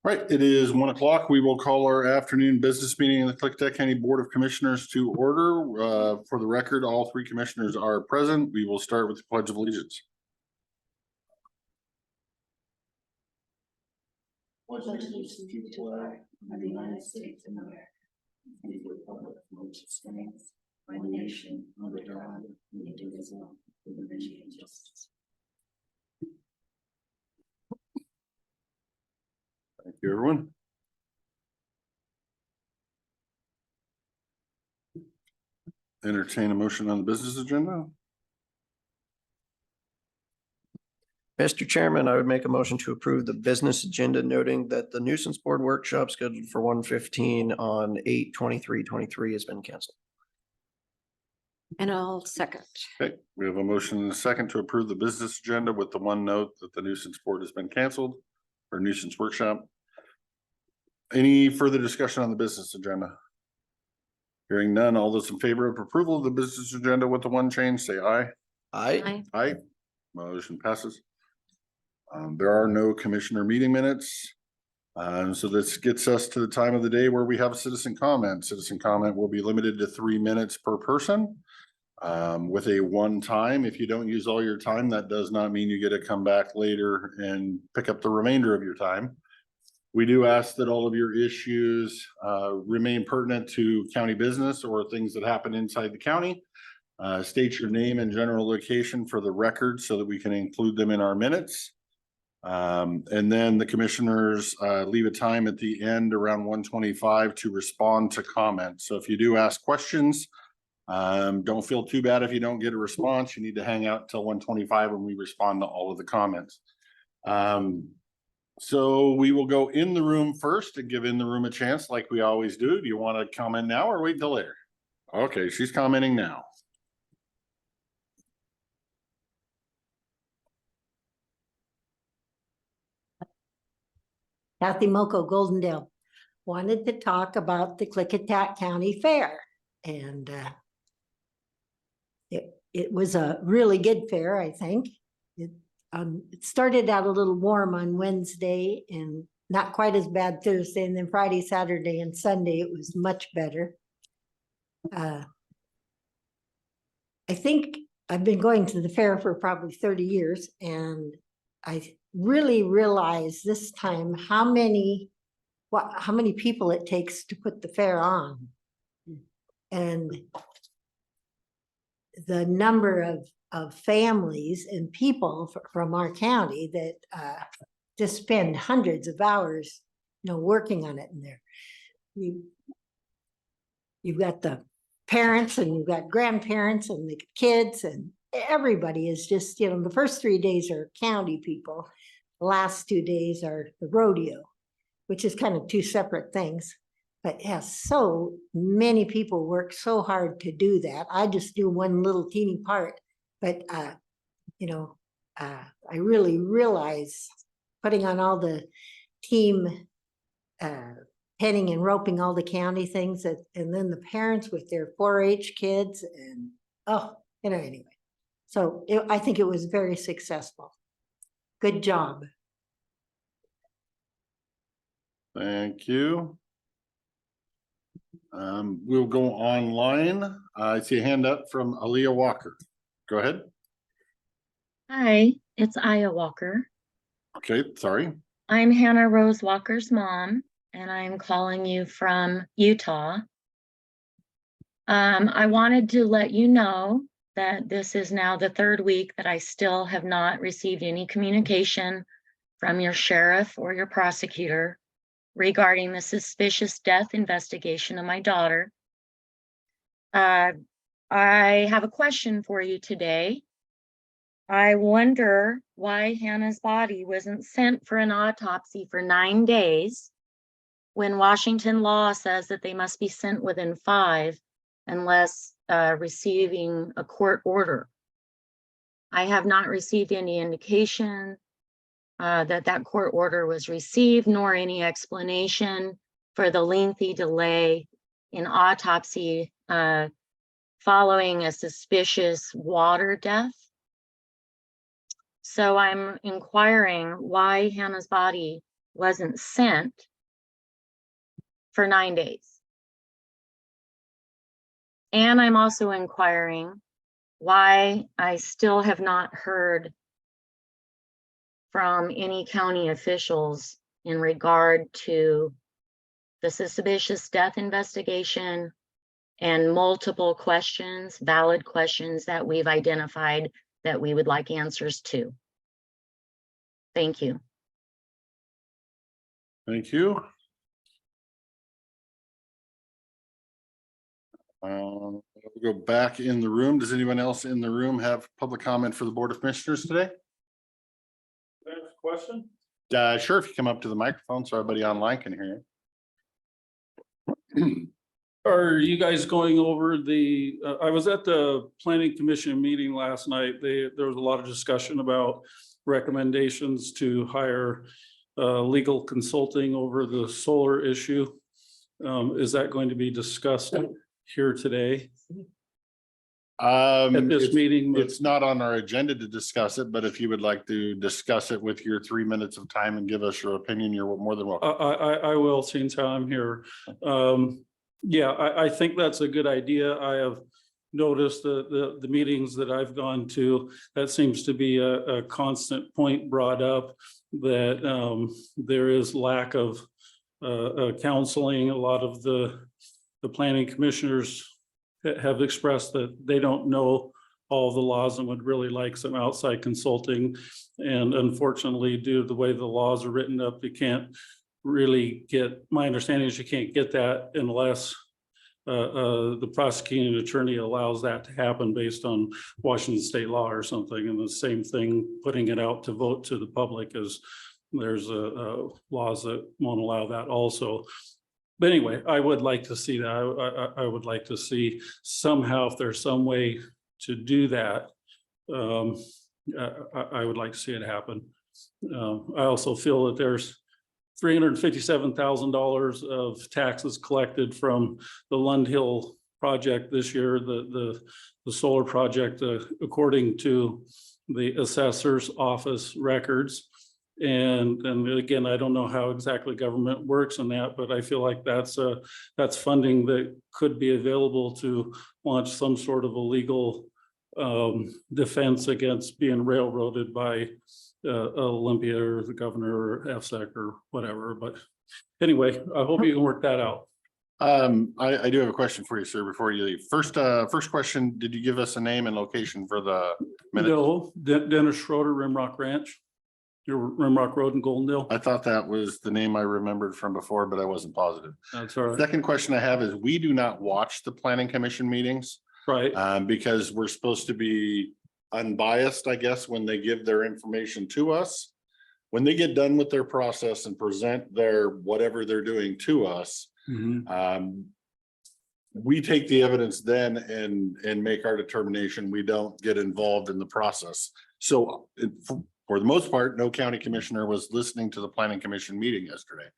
Right, it is 1 o'clock. We will call our afternoon business meeting in the Klickitat County Board of Commissioners to order. For the record, all three commissioners are present. We will start with the Pledge of Allegiance. Pledge allegiance to the flag of the United States of America and to the republic for which it stands, one nation under God, indivisible, with liberty and justice. Thank you, everyone. Entertain a motion on the business agenda. Mr. Chairman, I would make a motion to approve the business agenda, noting that the nuisance board workshop scheduled for 1:15 on 8/23/23 has been canceled. And I'll second. Okay, we have a motion and a second to approve the business agenda with the one note that the nuisance board has been canceled or nuisance workshop. Any further discussion on the business agenda? Hearing none, all those in favor of approval of the business agenda with the one change, say aye. Aye. Aye. Motion passes. There are no commissioner meeting minutes. So this gets us to the time of the day where we have citizen comment. Citizen comment will be limited to 3 minutes per person. With a one time. If you don't use all your time, that does not mean you get to come back later and pick up the remainder of your time. We do ask that all of your issues remain pertinent to county business or things that happen inside the county. State your name and general location for the record so that we can include them in our minutes. And then the commissioners leave a time at the end around 1:25 to respond to comments. So if you do ask questions, don't feel too bad if you don't get a response. You need to hang out till 1:25 when we respond to all of the comments. So we will go in the room first and give in the room a chance like we always do. Do you want to comment now or wait till later? Okay, she's commenting now. Kathy Moko, Goldendale, wanted to talk about the Klickitat County Fair. And it was a really good fair, I think. It started out a little warm on Wednesday and not quite as bad Thursday. And then Friday, Saturday, and Sunday, it was much better. I think I've been going to the fair for probably 30 years. And I really realized this time how many people it takes to put the fair on. And the number of families and people from our county that just spend hundreds of hours, working on it in there. You've got the parents and you've got grandparents and the kids, and everybody is just, the first 3 days are county people. The last 2 days are the rodeo, which is kind of two separate things. But yeah, so many people work so hard to do that. I just do one little teeny part. But, I really realize putting on all the team penning and roping all the county things, and then the parents with their 4-H kids and, anyway. So I think it was very successful. Good job. Thank you. We'll go online. I see a hand up from Aaliyah Walker. Go ahead. Hi, it's Aya Walker. Okay, sorry. I'm Hannah Rose Walker's mom, and I'm calling you from Utah. I wanted to let you know that this is now the 3rd week that I still have not received any communication from your sheriff or your prosecutor regarding the suspicious death investigation of my daughter. I have a question for you today. I wonder why Hannah's body wasn't sent for an autopsy for 9 days when Washington law says that they must be sent within 5 unless receiving a court order. I have not received any indication that court order was received, nor any explanation for the lengthy delay in autopsy following a suspicious water death. So I'm inquiring why Hannah's body wasn't sent for 9 days. And I'm also inquiring why I still have not heard from any county officials in regard to the suspicious death investigation and multiple questions, valid questions that we've identified that we would like answers to. Thank you. Thank you. We'll go back in the room. Does anyone else in the room have public comment for the Board of Commissioners today? Question? Sure, if you come up to the microphone so everybody online can hear you. Are you guys going over the, I was at the Planning Commission meeting last night. There was a lot of discussion about recommendations to hire legal consulting over the solar issue. Is that going to be discussed here today at this meeting? It's not on our agenda to discuss it, but if you would like to discuss it with your 3 minutes of time and give us your opinion, you're more than welcome. I will, since I'm here. Yeah, I think that's a good idea. I have noticed the meetings that I've gone to, that seems to be a constant point brought up, that there is lack of counseling. A lot of the planning commissioners have expressed that they don't know all the laws and would really like some outside consulting. And unfortunately, due to the way the laws are written up, you can't really get, my understanding is you can't get that unless the prosecuting attorney allows that to happen based on Washington state law or something. And the same thing, putting it out to vote to the public, is there's laws that won't allow that also. But anyway, I would like to see that. I would like to see somehow, if there's some way to do that, I would like to see it happen. I also feel that there's $357,000 of taxes collected from the Lund Hill project this year, the solar project, according to the assessor's office records. And again, I don't know how exactly government works in that, but I feel like that's funding that could be available to launch some sort of a legal defense against being railroaded by Olympia or the governor or FSEC or whatever. But anyway, I hope you can work that out. I do have a question for you, sir, before you leave. First question, did you give us a name and location for the minute? No, Dennis Schroeder, Rimrock Ranch, your Rimrock Road in Goldendale. I thought that was the name I remembered from before, but I wasn't positive. That's all right. Second question I have is, we do not watch the planning commission meetings Right. because we're supposed to be unbiased, I guess, when they give their information to us. When they get done with their process and present their whatever they're doing to us, we take the evidence then and make our determination. We don't get involved in the process. So for the most part, no county commissioner was listening to the planning commission meeting yesterday.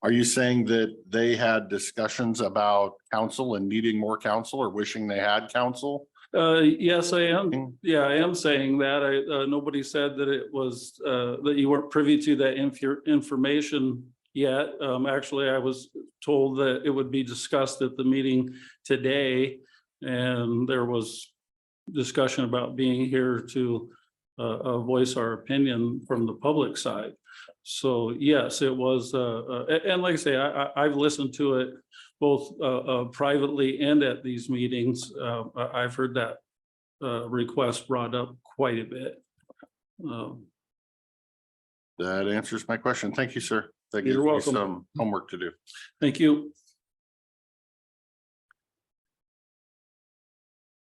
Are you saying that they had discussions about council and needing more counsel, or wishing they had counsel? Yes, I am. Yeah, I am saying that. Nobody said that it was that you weren't privy to that information yet. Actually, I was told that it would be discussed at the meeting today, and there was discussion about being here to voice our opinion from the public side. So yes, it was, and like I say, I've listened to it both privately and at these meetings. I've heard that request brought up quite a bit. That answers my question. Thank you, sir. That gives You're me welcome. some homework to do. Thank you.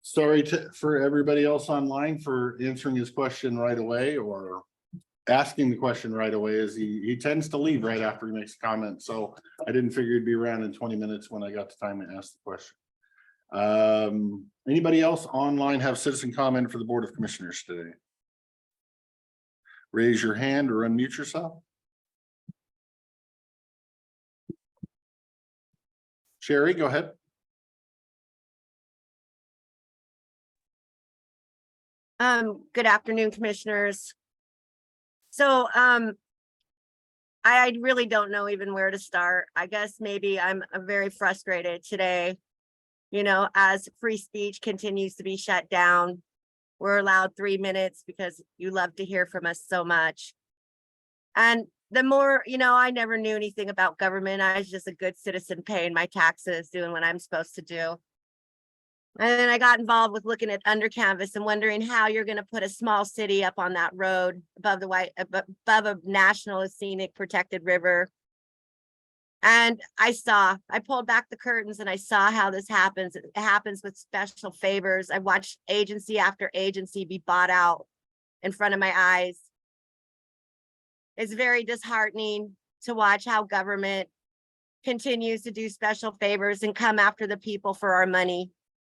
Sorry for everybody else online for answering his question right away, or asking the question right away, as he tends to leave right after he makes a comment. So I didn't figure he'd be around in 20 minutes when I got the time to ask the question. Anybody else online have citizen comment for the Board of Commissioners today? Raise your hand or unmute yourself. Sherry, go ahead. Good afternoon, commissioners. So, I really don't know even where to start. I guess maybe I'm very frustrated today. You know, as free speech continues to be shut down, we're allowed 3 minutes because you love to hear from us so much. And the more, I never knew anything about government. I was just a good citizen paying my taxes, doing what I'm supposed to do. And then I got involved with looking at under canvas and wondering how you're going to put a small city up on that road above above a national scenic protected river. And I pulled back the curtains and I saw how this happens. It happens with special favors. I watched agency after agency be bought out in front of my eyes. It's very disheartening to watch how government continues to do special favors and come after the people for our money.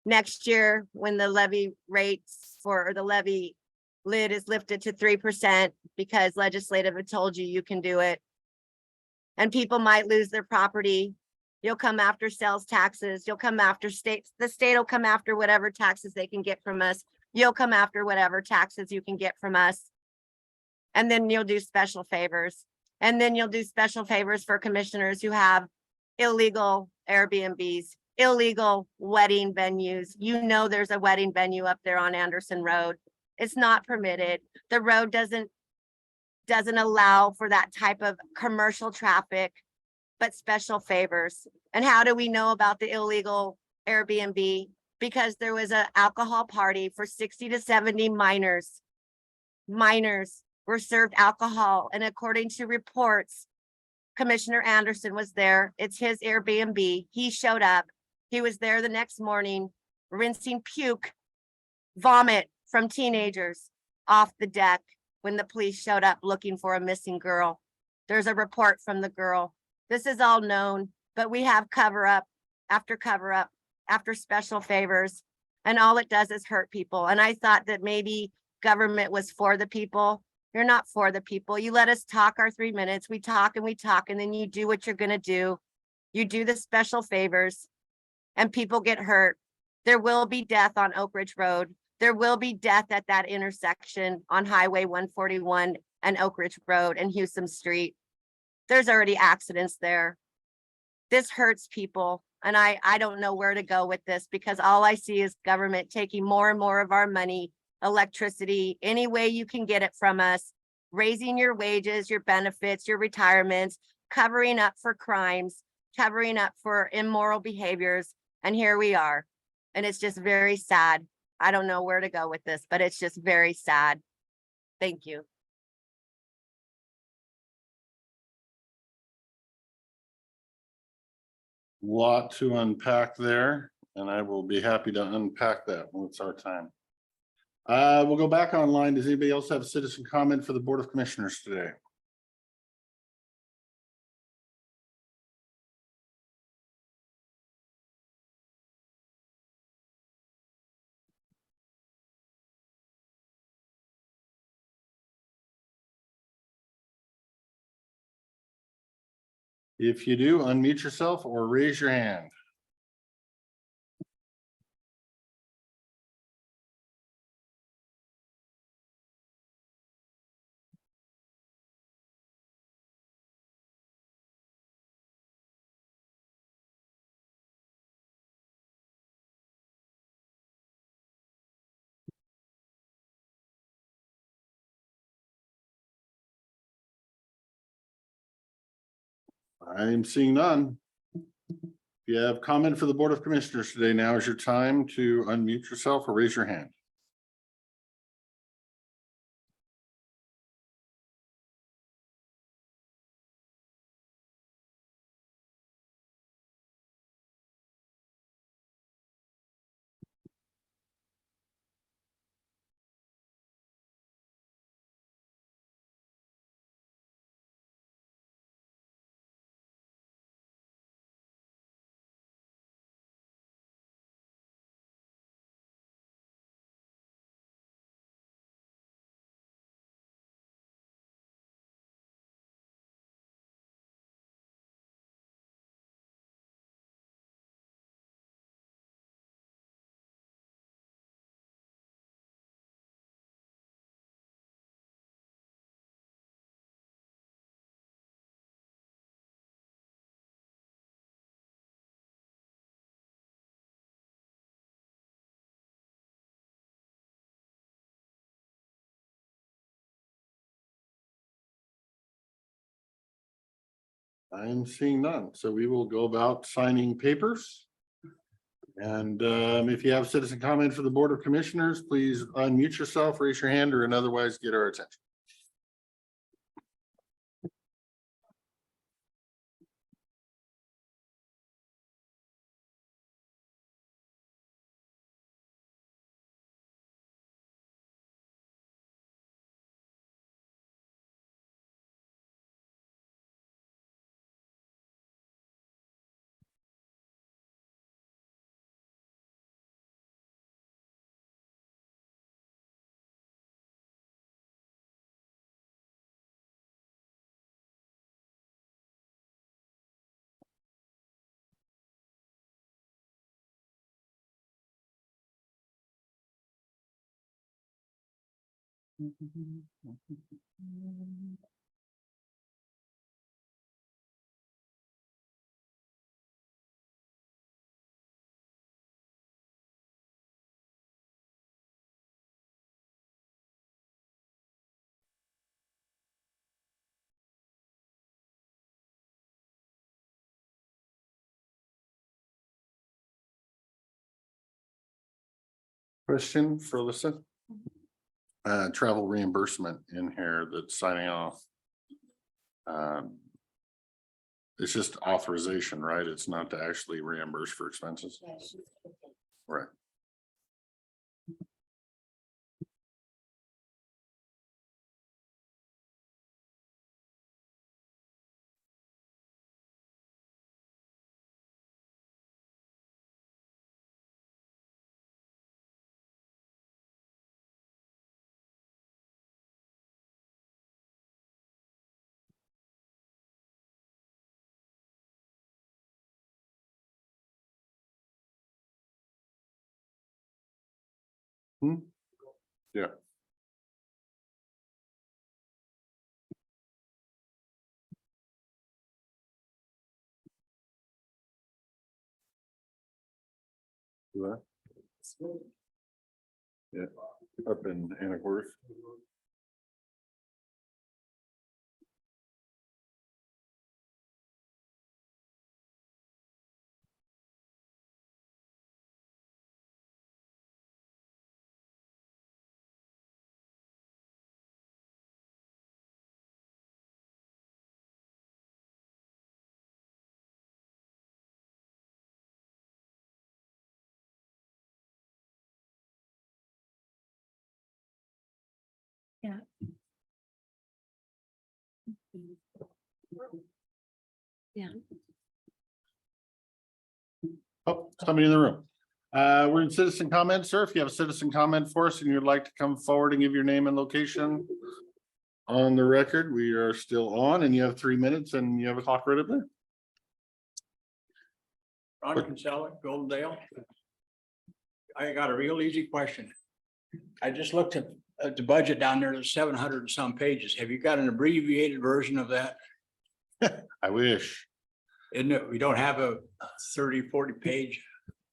Next year, when the levy the levy lid is lifted to 3% because legislative had told you can do it. And people might lose their property. You'll come after sales taxes. You'll come after the state will come after whatever taxes they can get from us. You'll come after whatever taxes you can get from us. And then you'll do special favors. And then you'll do special favors for commissioners who have illegal Airbnbs, illegal wedding venues. There's a wedding venue up there on Anderson Road. It's not permitted. The road doesn't allow for that type of commercial traffic, but special favors. And how do we know about the illegal Airbnb? Because there was an alcohol party for 60 to 70 minors. Minors were served alcohol, and according to reports, Commissioner Anderson was there. It's his Airbnb. He showed up. He was there the next morning, rinsing vomit from teenagers off the deck when the police showed up looking for a missing girl. There's a report from the girl. This is all known, but we have cover up after special favors, and all it does is hurt people. And I thought that maybe government was for the people. You're not for the people. You let us talk our 3 minutes. We talk, and then you do what you're going to do. You do the special favors, and people get hurt. There will be death on Oak Ridge Road. There will be death at that intersection on Highway 141 and Oak Ridge Road and Houston Street. There's already accidents there. This hurts people. And I don't know where to go with this, because all I see is government taking more and more of our money, electricity, any way you can get it from us, raising your wages, your benefits, your retirements, covering up for crimes, covering up for immoral behaviors. And here we are. And it's just very sad. I don't know where to go with this, but it's just very sad. Thank you. Lot to unpack there, and I will be happy to unpack that when it's our time. We'll go back online. Does anybody else have a citizen comment for the Board of Commissioners today? If you do, unmute yourself or raise your hand. I am seeing none. If you have comment for the Board of Commissioners today, now is your time to unmute yourself or raise your hand. I'm seeing none, so we will go about signing papers. And if you have citizen comment for the Board of Commissioners, please unmute yourself, raise your hand, or and otherwise get our attention. Question for Alyssa? Travel reimbursement in here that's signing off. It's just authorization, right? It's not to actually reimburse for expenses. Right. Yeah. What? Yeah, up in Anacortes. Yeah. Oh, somebody in the room. We're in citizen comments, sir. If you have a citizen comment for us and you'd like to come forward and give your name and location on the record, we are still on and you have 3 minutes and you have a clock right up there. Ron Kinsella, Goldendale. I got a real easy question. I just looked at the budget down there, there's 700 and some pages. Have you got an abbreviated version of that? I wish. Isn't it, we don't have a 30, 40 page?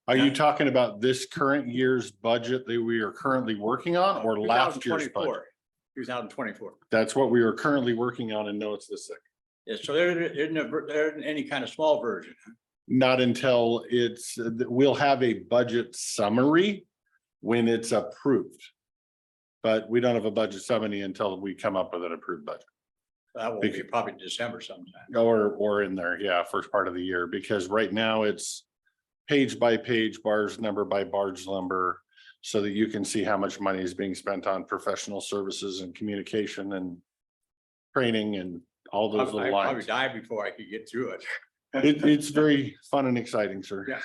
Are you talking about this current year's budget that we are currently working on or last year's budget? 2024. That's what we are currently working on and know it's this thick. Yeah, so there isn't any kind of small version. Not until it's, we'll have a budget summary when it's approved. But we don't have a budget summary until we come up with an approved budget. That will be probably December sometime. Or in there, yeah, first part of the year, because right now it's page by page, barge number by barge number, so that you can see how much money is being spent on professional services and communication and training and all those I'd little probably lines. die before I could get through it. It's very fun and exciting, sir. Yeah.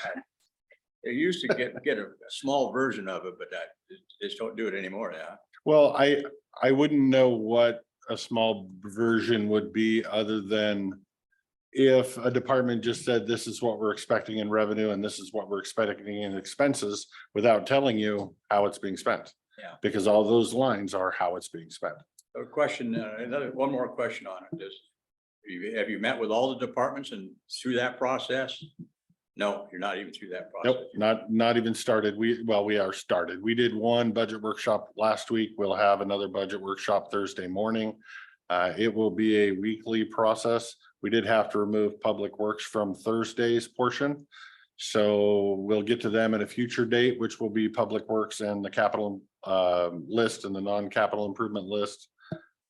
They used to get a small version of it, but they just don't do it anymore now. Well, I wouldn't know what a small version would be other than if a department just said, this is what we're expecting in revenue and this is what we're expecting in expenses without telling you how it's being spent. Yeah. Because all those lines are how it's being spent. A question, one more question on it is, have you met with all the departments and through that process? No, you're not even through that process. Nope, not even started. We are started. We did one budget workshop last week. We'll have another budget workshop Thursday morning. It will be a weekly process. We did have to remove Public Works from Thursday's portion. So we'll get to them at a future date, which will be Public Works and the capital list and the non-capital improvement list.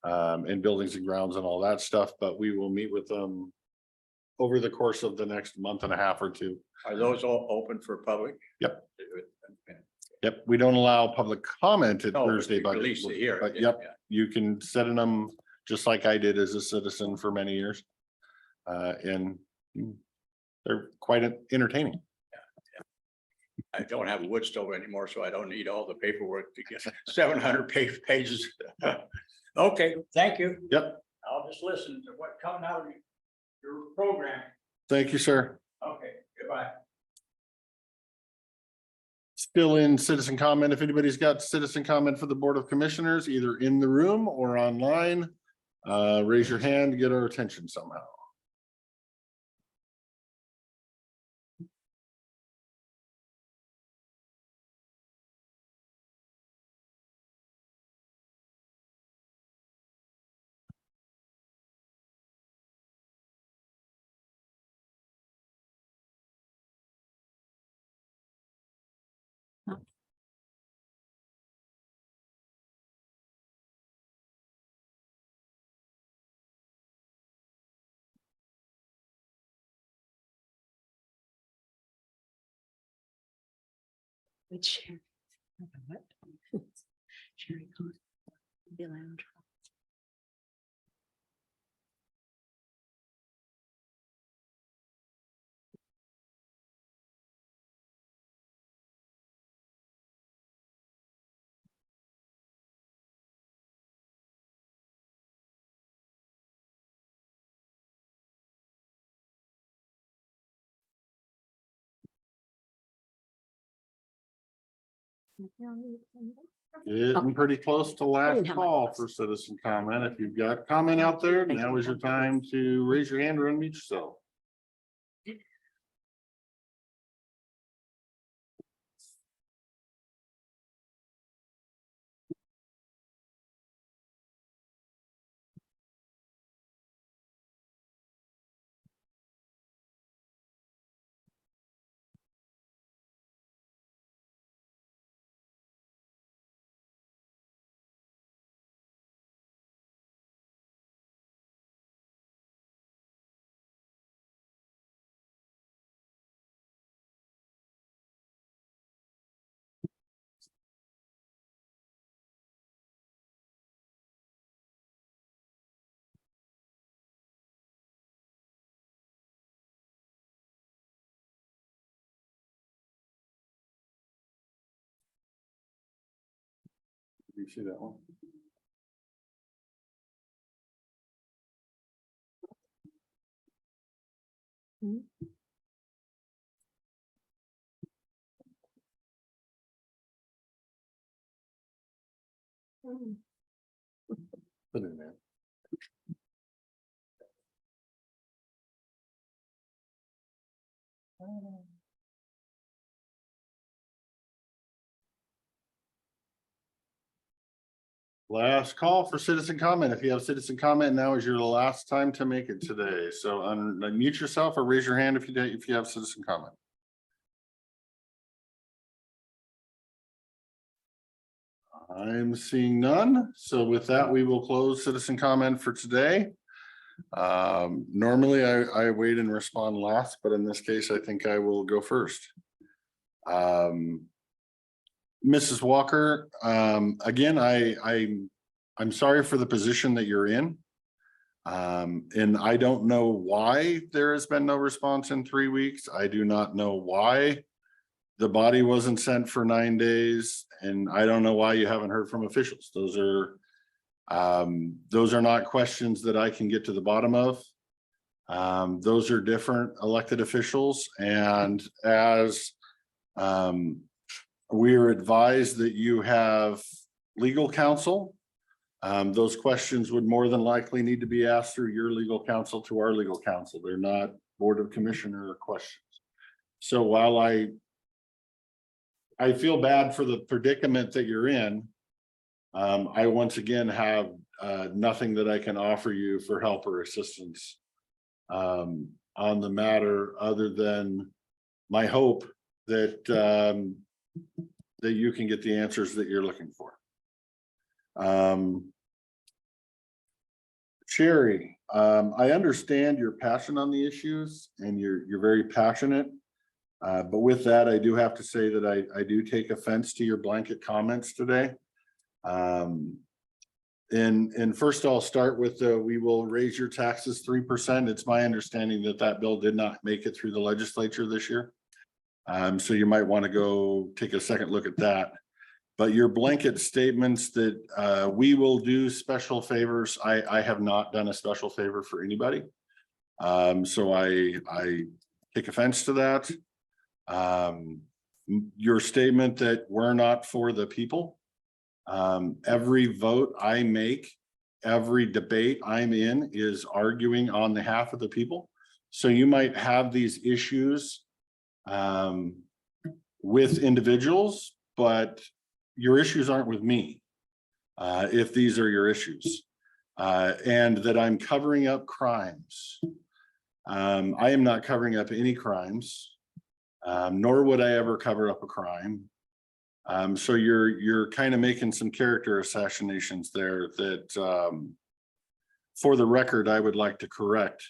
And buildings and grounds and all that stuff, but we will meet with them over the course of the next month and a half or two. Are those all open for public? Yep. Yep, we don't allow public comment at No, Thursday, you but release it here, but yeah, yep, yeah. you can set in them just like I did as a citizen for many years. And they're quite entertaining. I don't have a wood stove anymore, so I don't need all the paperwork to get 700 pages. Okay, thank you. Yep, I'll just listen to what's coming out of your program. thank you, sir. Okay, goodbye. Still in citizen comment. If anybody's got citizen comment for the Board of Commissioners, either in the room or online, raise your hand to get our attention somehow. With Sherry. What? Sherry Con. The lounge. Getting pretty close to last didn't have my call glasses. for citizen comment. If you've got comment out there, now is your time to raise your hand or unmute yourself. You see that one? Put it in there. Last call for citizen comment. If you have citizen comment, now is your last time to make it today. So unmute yourself or raise your hand if you have citizen comment. I'm seeing none. So with that, we will close citizen comment for today. Normally I wait and respond last, but in this case, I think I will go first. Mrs. Walker, again, I'm sorry for the position that you're in. And I don't know why there has been no response in 3 weeks. I do not know why the body wasn't sent for 9 days, and I don't know why you haven't heard from officials. Those are not questions that I can get to the bottom of. Those are different elected officials, and as we are advised that you have legal counsel, those questions would more than likely need to be asked through your legal counsel to our legal counsel. They're not Board of Commissioner questions. So while I feel bad for the predicament that you're in, I once again have nothing that I can offer you for help or assistance on the matter, other than my hope that, that you can get the answers that you're looking for. Sherry, I understand your passion on the issues and you're very passionate. But with that, I do have to say that I do take offense to your blanket comments today. And first I'll start with we will raise your taxes 3%. It's my understanding that that bill did not make it through the legislature this year. So you might want to go take a second look at that. But your blanket statements that we will do special favors, I have not done a special favor for anybody. So I take offense to that. Your statement that we're not for the people. Every vote I make, every debate I'm in is arguing on behalf of the people. So you might have these issues with individuals, but your issues aren't with me. If these are your issues, and that I'm covering up crimes. I am not covering up any crimes. Nor would I ever cover up a crime. So you're kind of making some character assassinations there that, for the record, I would like to correct,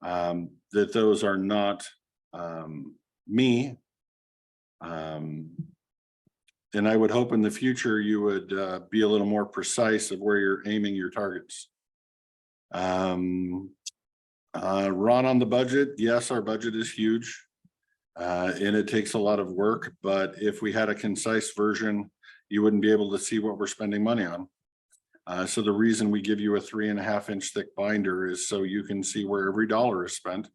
that those are not me. And I would hope in the future you would be a little more precise of where you're aiming your targets. Ron, on the budget, yes, our budget is huge. And it takes a lot of work, but if we had a concise version, you wouldn't be able to see what we're spending money on. So the reason we give you a 3.5-inch thick binder is so you can see where every dollar is spent.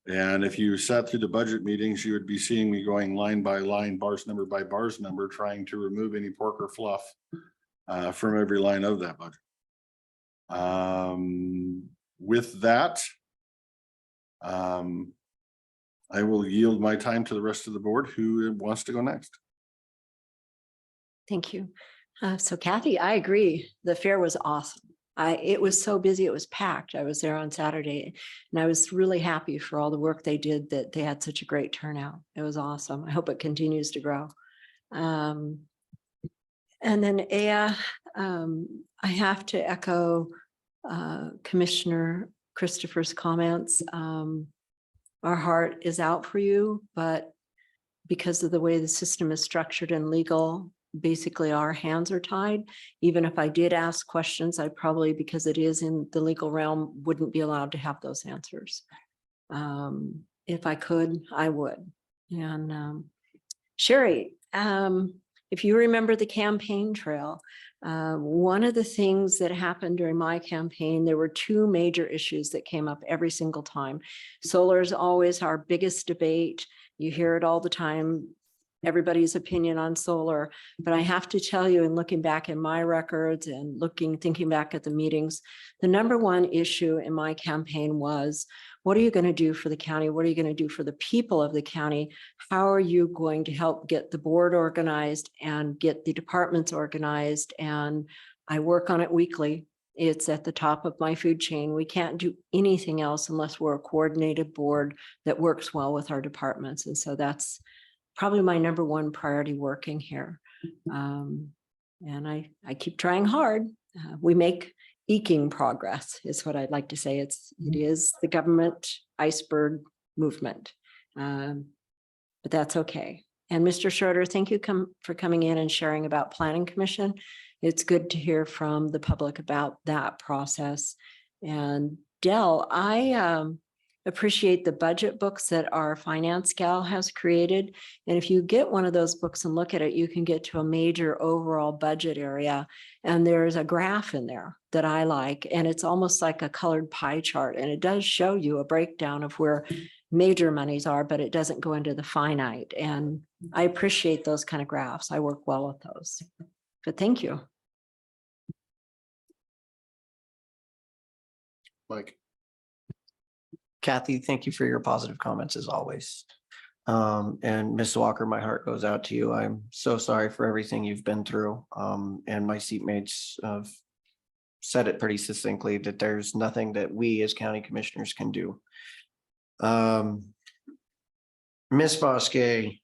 And if you sat through the budget meetings, you would be seeing me going line by line, bars number by bars number, trying to remove any pork or fluff from every line of that budget. With that, I will yield my time to the rest of the board. Who wants to go next? Thank you. So Kathy, I agree. The fair was awesome. It was so busy, it was packed. I was there on Saturday and I was really happy for all the work they did, that they had such a great turnout. It was awesome. I hope it continues to grow. And then Aya, I have to echo Commissioner Christopher's comments. Our heart is out for you, but because of the way the system is structured and legal, basically our hands are tied. Even if I did ask questions, I probably, because it is in the legal realm, wouldn't be allowed to have those answers. If I could, I would. And Sherry, if you remember the campaign trail, one of the things that happened during my campaign, there were two major issues that came up every single time. Solar is always our biggest debate. You hear it all the time, everybody's opinion on solar. But I have to tell you, in looking back in my records and thinking back at the meetings, the number one issue in my campaign was, what are you going to do for the county? What are you going to do for the people of the county? How are you going to help get the board organized and get the departments organized? And I work on it weekly. It's at the top of my food chain. We can't do anything else unless we're a coordinated board that works well with our departments. And so that's probably my number one priority working here. And I keep trying hard. We make eking progress is what I'd like to say. It is the government iceberg movement, but that's okay. And Mr. Schroeder, thank you for coming in and sharing about Planning Commission. It's good to hear from the public about that process. And Dell, I appreciate the budget books that our finance gal has created. And if you get one of those books and look at it, you can get to a major overall budget area. And there's a graph in there that I like, and it's almost like a colored pie chart. And it does show you a breakdown of where major monies are, but it doesn't go into the finite. And I appreciate those kind of graphs. I work well with those, but thank you. Mike. Kathy, thank you for your positive comments as always. And Ms. Walker, my heart goes out to you. I'm so sorry for everything you've been through. And my seatmates have said it pretty succinctly that there's nothing that we as county commissioners can do. Ms. Bosque,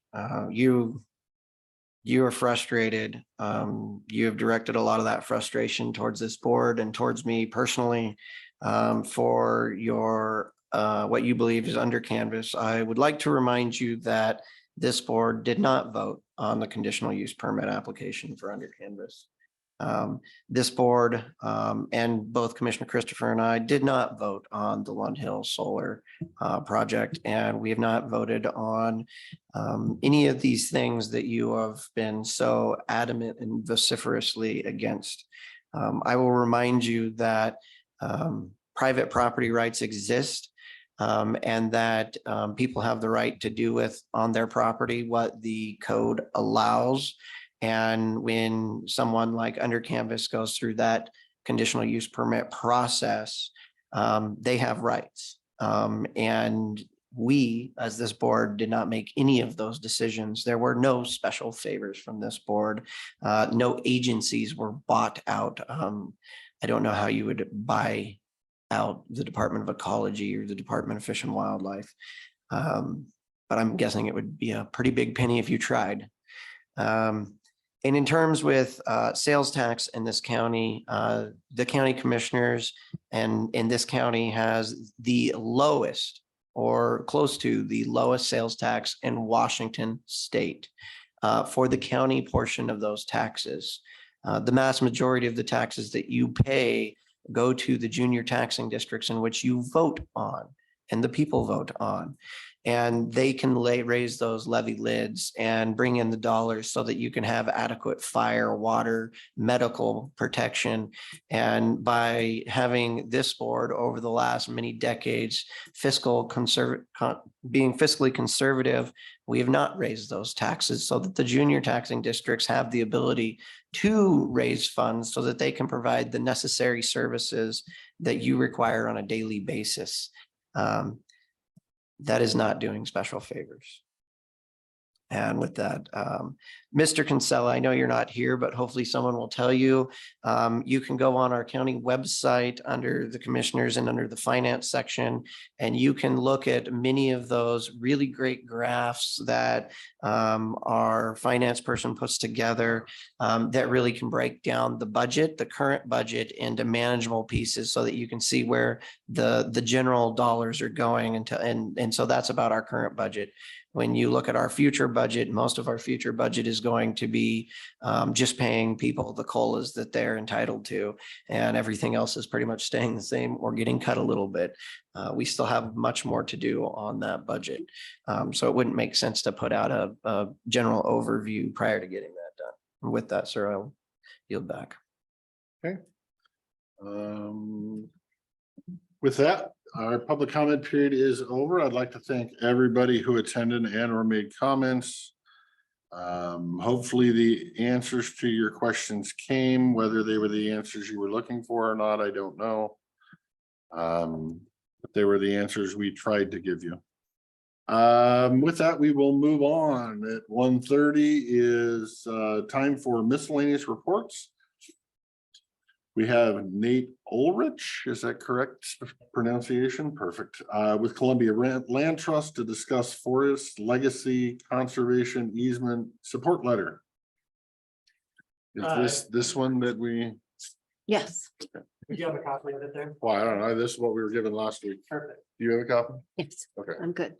you are frustrated. You have directed a lot of that frustration towards this board and towards me personally for your what you believe is under canvas. I would like to remind you that this board did not vote on the conditional use permit application for under canvas. This board and both Commissioner Christopher and I did not vote on the Lund Hill Solar project, and we have not voted on any of these things that you have been so adamant and vociferously against. I will remind you that private property rights exist and that people have the right to do with on their property what the code allows. And when someone like Under Canvas goes through that conditional use permit process, they have rights. And we, as this board, did not make any of those decisions. There were no special favors from this board. No agencies were bought out. I don't know how you would buy out the Department of Ecology or the Department of Fish and Wildlife. But I'm guessing it would be a pretty big penny if you tried. And in terms with sales tax in this county, the county commissioners and in this county has the lowest or close to the lowest sales tax in Washington state for the county portion of those taxes. The mass majority of the taxes that you pay go to the junior taxing districts in which you vote on and the people vote on. And they can raise those levy lids and bring in the dollars so that you can have adequate fire, water, medical protection. And by having this board over the last many decades, being fiscally conservative, we have not raised those taxes so that the junior taxing districts have the ability to raise funds so that they can provide the necessary services that you require on a daily basis. That is not doing special favors. And with that, Mr. Kinsella, I know you're not here, but hopefully someone will tell you. You can go on our county website under the commissioners and under the finance section, and you can look at many of those really great graphs that our finance person puts together that really can break down the budget, the current budget, into manageable pieces so that you can see where the general dollars are going. And so that's about our current budget. When you look at our future budget, most of our future budget is going to be just paying people the COLAs that they're entitled to, and everything else is pretty much staying the same or getting cut a little bit. We still have much more to do on that budget. So it wouldn't make sense to put out a general overview prior to getting that done. With that, sir, I'll yield back. Okay. With that, our public comment period is over. I'd like to thank everybody who attended and or made comments. Hopefully the answers to your questions came, whether they were the answers you were looking for or not, I don't know. But they were the answers we tried to give you. With that, we will move on. At 1:30 is time for miscellaneous reports. We have Nate Ulrich, is that correct pronunciation? Perfect. With Columbia Land Trust to discuss forest legacy conservation easement support letter. Is this one that we? Yes. Do you have a copy of it there? Well, I don't know. This is what we were given last week. Perfect. Do you have a copy? Yes, Okay. I'm good.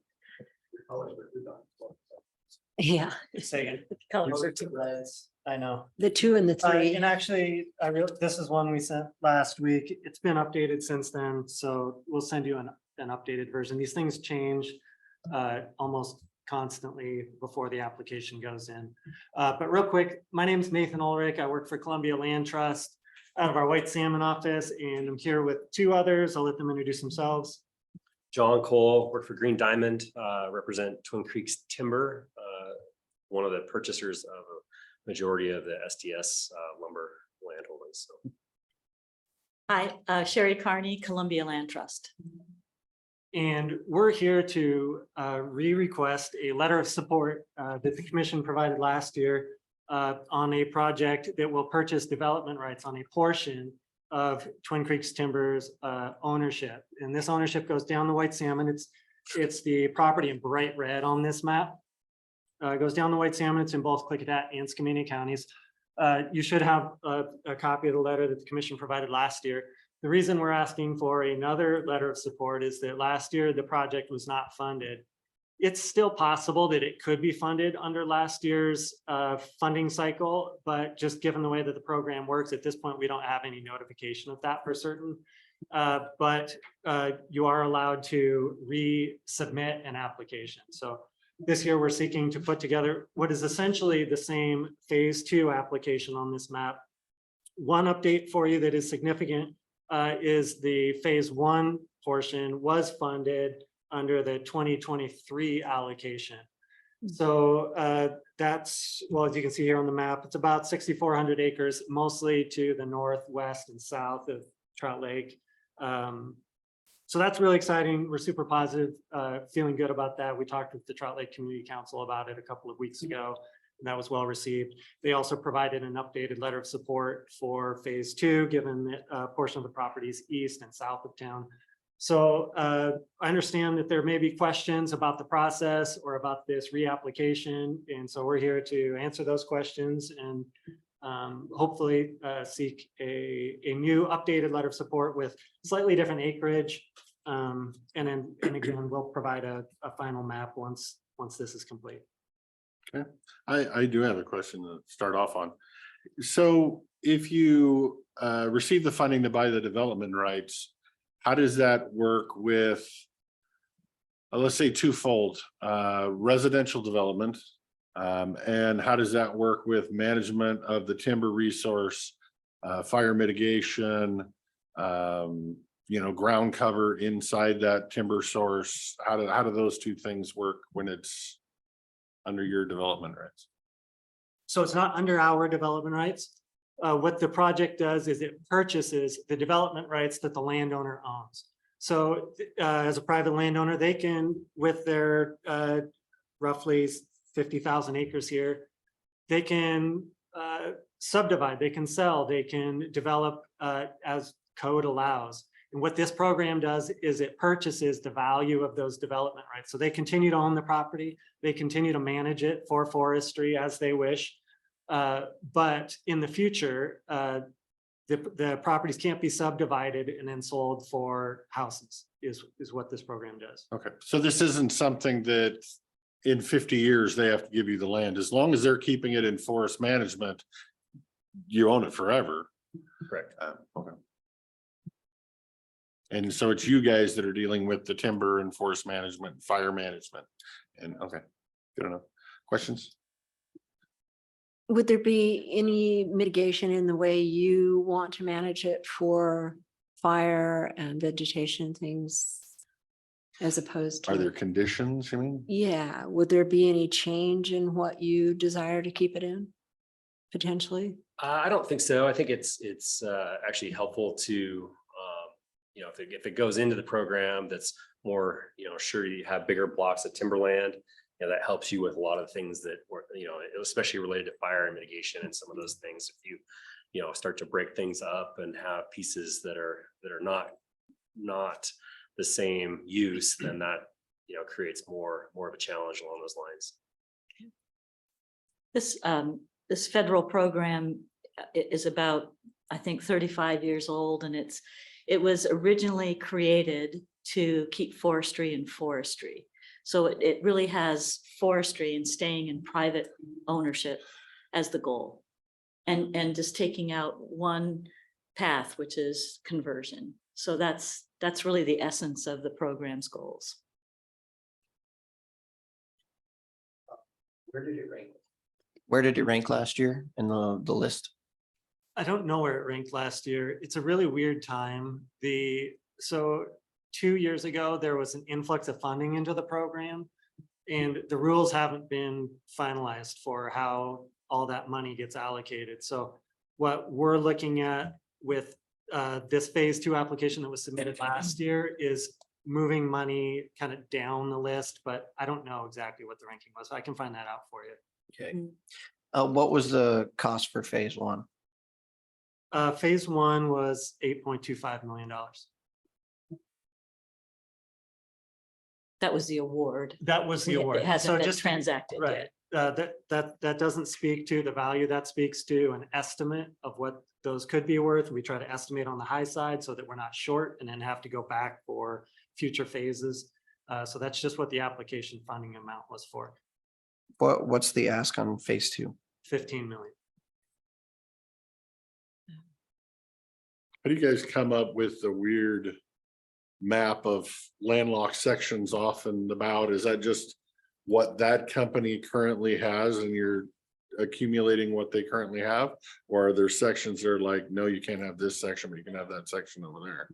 Yeah. Say it. Colors are Two reds. I know. The 2 and the 3. And actually, this is one we sent last week. It's been updated since then, so we'll send you an updated version. These things change almost constantly before the application goes in. But real quick, my name is Nathan Ulrich. I work for Columbia Land Trust out of our White Salmon office, and I'm here with 2 others. I'll let them introduce themselves. John Cole, work for Green Diamond, represent Twin Creeks Timber, one of the purchasers of a majority of the SDS lumber land holdings. So. Hi, Sherry Carney, Columbia Land Trust. And we're here to re-request a letter of support that the commission provided last year on a project that will purchase development rights on a portion of Twin Creeks Timbers ownership. And this ownership goes down the White Salmon. It's the property in bright red on this map. It goes down the White Salmon. It's in both Klickitat and Skamania counties. You should have a copy of the letter that the commission provided last year. The reason we're asking for another letter of support is that last year the project was not funded. It's still possible that it could be funded under last year's funding cycle, but just given the way that the program works, at this point, we don't have any notification of that for certain. But you are allowed to resubmit an application. So this year, we're seeking to put together what is essentially the same phase 2 application on this map. One update for you that is significant is the phase 1 portion was funded under the 2023 allocation. So that's, well, as you can see here on the map, it's about 6,400 acres, mostly to the north, west, and south of Trout Lake. So that's really exciting. We're super positive, feeling good about that. We talked with the Trout Lake Community Council about it a couple of weeks ago, and that was well received. They also provided an updated letter of support for phase 2, given that a portion of the properties east and south of town. So I understand that there may be questions about the process or about this reapplication. And so we're here to answer those questions and hopefully seek a new updated letter of support with slightly different acreage. And again, we'll provide a final map once this is complete. Okay, I do have a question to start off on. So if you receive the funding to buy the development rights, how does that work with, let's say twofold, residential development? And how does that work with management of the timber resource, fire mitigation, ground cover inside that timber source? How do those two things work when it's under your development rights? So it's not under our development rights. What the project does is it purchases the development rights that the landowner owns. So as a private landowner, they can, with their roughly 50,000 acres here, they can subdivide, they can sell, they can develop as code allows. And what this program does is it purchases the value of those development rights. So they continue to own the property, they continue to manage it for forestry as they wish. But in the future, the properties can't be subdivided and then sold for houses is what this program does. Okay, so this isn't something that in 50 years they have to give you the land. As long as they're keeping it in forest management, you own it forever. Correct. Okay. And so it's you guys that are dealing with the timber and forest management, fire management. And okay, good enough. Questions? Would there be any mitigation in the way you want to manage it for fire and vegetation things as opposed to? Are there conditions, you mean? Yeah, would there be any change in what you desire to keep it in potentially? I don't think so. I think it's actually helpful to, if it goes into the program, that's more, sure you have bigger blocks of timberland. That helps you with a lot of things that were, especially related to fire and mitigation and some of those things. If you, start to break things up and have pieces that are not the same use, then that, creates more of a challenge along those lines. This federal program is about, I think, 35 years old, and it was originally created to keep forestry and forestry. So it really has forestry and staying in private ownership as the goal, and just taking out one path, which is conversion. So that's really the essence of the program's goals. Where did it rank? Where did it rank last year in the list? I don't know where it ranked last year. It's a really weird time. So 2 years ago, there was an influx of funding into the program, and the rules haven't been finalized for how all that money gets allocated. So what we're looking at with this phase 2 application that was submitted last year is moving money kind of down the list, but I don't know exactly what the ranking was. I can find that out for you. Okay. What was the cost for phase 1? Phase one was $8.25 million. That was the award. That was the award. It hasn't So been just transacted right. yet. That doesn't speak to the value. That speaks to an estimate of what those could be worth. We try to estimate on the high side so that we're not short and then have to go back for future phases. So that's just what the application funding amount was for, What's the ask on phase two? 15 million. How do you guys come up with the weird map of landlocked sections off and about? Is that just what that company currently has and you're accumulating what they currently have? Or are there sections that are like, no, you can't have this section, but you can have that section over there?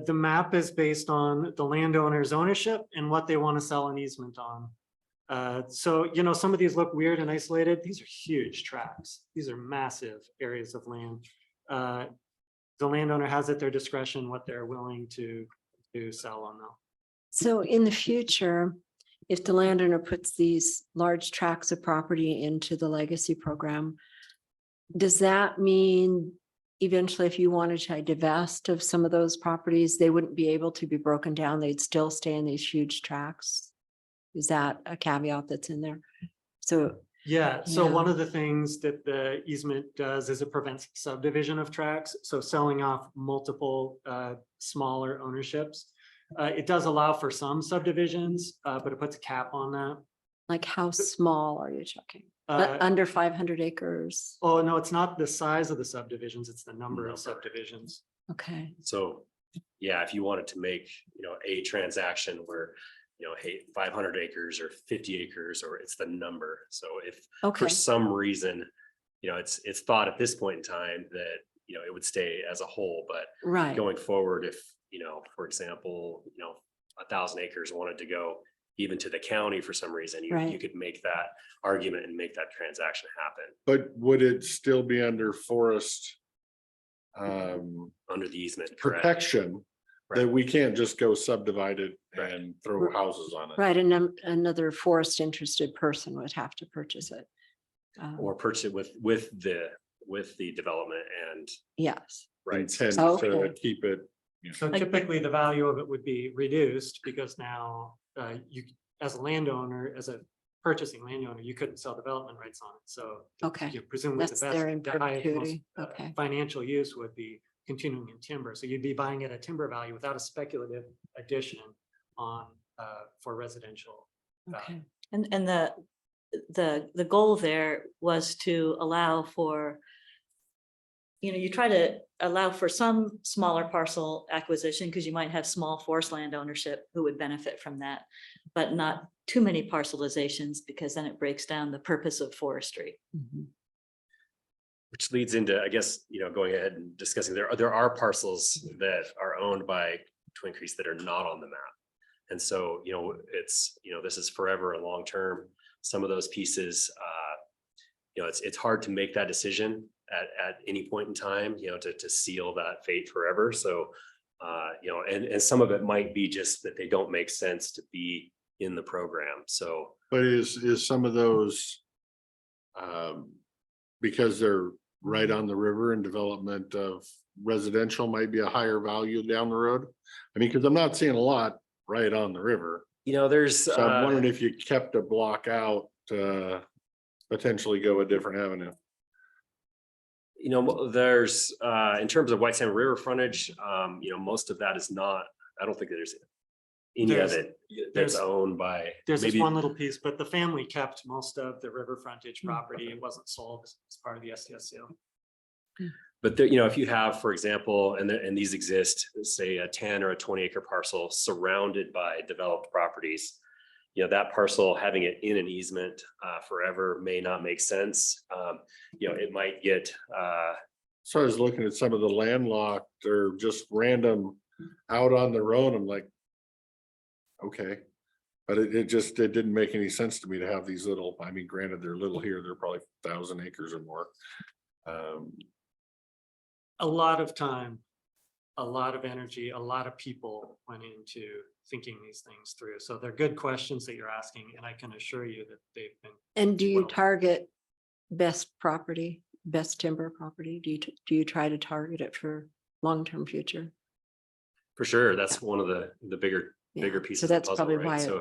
The map is based on the landowner's ownership and what they want to sell an easement on. So, you know, some of these look weird and isolated. These are huge tracts. These are massive areas of land. The landowner has at their discretion what they're willing to sell on them. So in the future, if the landowner puts these large tracts of property into the legacy program, does that mean eventually if you wanted to divest of some of those properties, they wouldn't be able to be broken down? They'd still stay in these huge tracts? Is that a caveat that's in there? So Yeah, so Yeah. one of the things that the easement does is it prevents subdivision of tracts. So selling off multiple smaller ownerships. It does allow for some subdivisions, but it puts a cap on that. like how small are you talking? Uh, Under 500 acres? Oh, no, it's not the size of the subdivisions, it's the number of Number. subdivisions. Okay, So, yeah, if you wanted to make, a transaction where, hey, 500 acres or 50 acres, or it's the number. So if okay, for some reason, it's thought at this point in time that, it would stay as a whole, but right. going forward, if, for example, 1,000 acres wanted to go even to the county for some reason, you Right. could make that argument and make that transaction happen But would it still be under forest under the easement, correct? protection? That Right. we can't just go subdivide it Right. and throw R- houses on it. Right, and another forest interested person would have to purchase it. Or purchase it with the development and Yes, rights. Intent to Okay. keep it. So typically the value of it would be reduced because now you, as a landowner, as a purchasing landowner, you couldn't sell development rights on it. So okay, you presumably the that's there in best, the highest, most, perpetuity. Okay, financial use would be continuing in timber. So you'd be buying at a timber value without a speculative addition on for residential. okay, And the goal there was to allow for, you try to allow for some smaller parcel acquisition because you might have small forest land ownership who would benefit from that, but not too many parcelizations because then it breaks down the purpose of forestry. Mhm. Which leads into, I guess, going ahead and discussing, there are parcels that are owned by Twin Creeks that are not on the map. And so, it's, this is forever and long term. Some of those pieces, it's hard to make that decision at any point in time, to seal that fate forever. So, and some of it might be just that they don't make sense to be in the program. So, But is some of those because they're right on the river and development of residential might be a higher value down the road? I mean, because I'm not seeing a lot right on the river. there's, So I'm wondering if you kept a block out to potentially go a different avenue. there's, in terms of White Sand River frontage, most of that is not, I don't think there's any of There's- it there's- that's owned by. There's this maybe- one little piece, but the family kept most of the river frontage Mm, property. It wasn't sold as part of the SDS sale. But there, if you have, for example, and these exist, say a 10 or a 20 acre parcel surrounded by developed properties, that parcel having it in an easement forever may not make sense. It might get, So I was looking at some of the landlocked or just random out on the road. I'm like, okay. But it didn't make any sense to me to have these little, I mean, granted, they're little here, they're probably 1,000 acres or more. A lot of time, a lot of energy, a lot of people went into thinking these things through. So they're good questions that you're asking, and I can assure you that they've been. and do you Well- target best property best timber property? Do you try to target it for long-term future? For sure, that's one of the bigger Yeah, pieces so of the that's puzzle, probably right? why So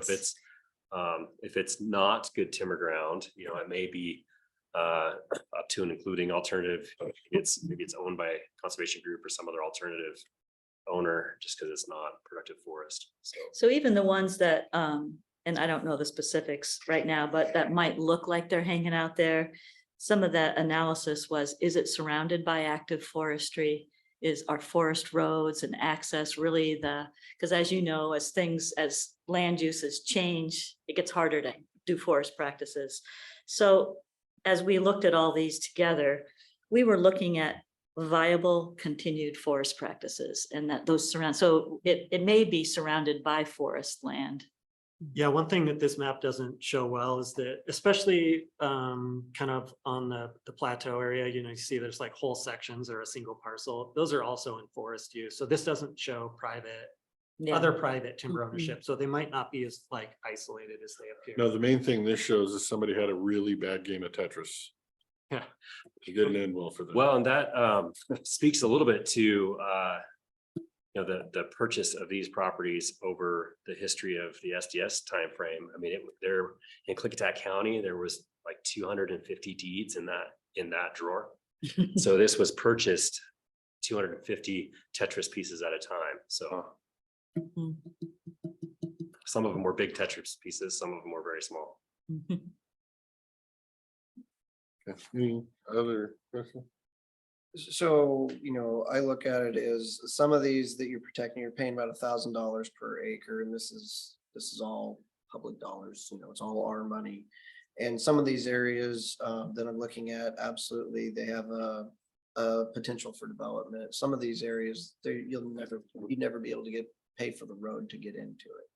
if it's not good timber ground, you know, it may be up to and including alternative. Maybe it's owned by a conservation group or some other alternative owner, just because it's not productive forest. So even the ones that, and I don't know the specifics right now, but that might look like they're hanging out there. Some of that analysis was, is it surrounded by active forestry? Are forest roads and access really because as you know, as land uses change, it gets harder to do forest practices. So as we looked at all these together, we were looking at viable continued forest practices and that those surround, so it may be surrounded by forest land. Yeah, one thing that this map doesn't show well is that, especially kind of on the plateau area, you know, you see there's like whole sections or a single parcel. Those are also in forest use. So this doesn't show other private timber ownership. So they might not be as like isolated as they appear. No, the main thing this shows is somebody had a really bad game of Tetris. Yeah. It didn't end well for them. Well, and that speaks a little bit to you know, the purchase of these properties over the history of the SDS timeframe. I mean, there in Klickitat County, there was like 250 deeds in that drawer. So this was purchased 250 Tetris pieces at a time. So some of them were big Tetris pieces, some of them were very small. Okay. Any other question? So, you know, I look at it as some of these that you're protecting, you're paying about $1,000 per acre, and this is all public dollars, you know, it's all our money. And some of these areas that I'm looking at, absolutely, they have a potential for development. Some of these areas, you'd never be able to pay for the road to get into it.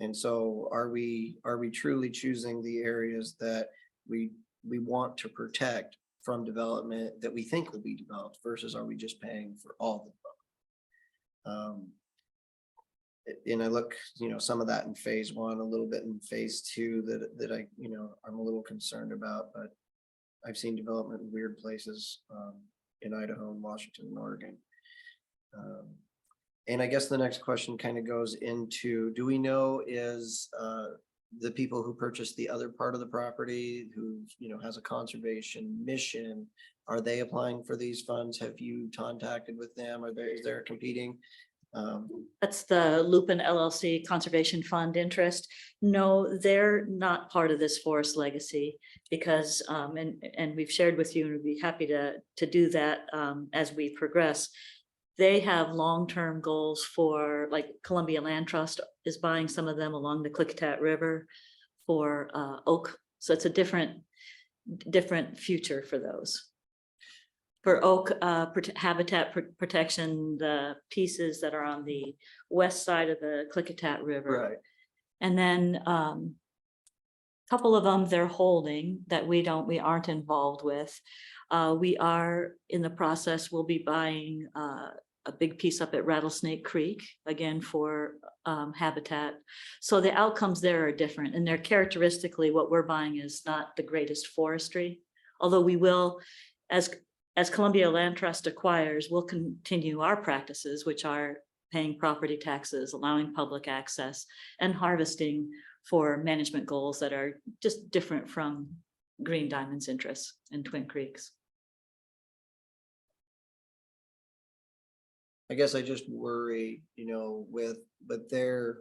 And so are we truly choosing the areas that we want to protect from development that we think will be developed versus are we just paying for all the development? And I look, you know, some of that in phase one, a little bit in phase two that I, you know, I'm a little concerned about, but I've seen development in weird places in Idaho and Washington and Oregon. And I guess the next question kind of goes into, do we know is the people who purchased the other part of the property who, you know, has a conservation mission, are they applying for these funds? Have you contacted with them? Is there competing? That's the Lupin LLC Conservation Fund interest. No, they're not part of this forest legacy because, and we've shared with you and we'd be happy to do that as we progress. They have long-term goals for, like, Columbia Land Trust is buying some of them along the Klickitat River for oak. So it's a different future for those. For oak habitat protection, the pieces that are on the west side of the Klickitat River. Right. And then a couple of them they're holding that we aren't involved with. We are in the process, we'll be buying a big piece up at Rattlesnake Creek, again for habitat. So the outcomes there are different, and they're characteristically what we're buying is not the greatest forestry. Although we will, as Columbia Land Trust acquires, we'll continue our practices, which are paying property taxes, allowing public access, and harvesting for management goals that are just different from Green Diamond's interests in Twin Creeks. I guess I just worry, you know, with their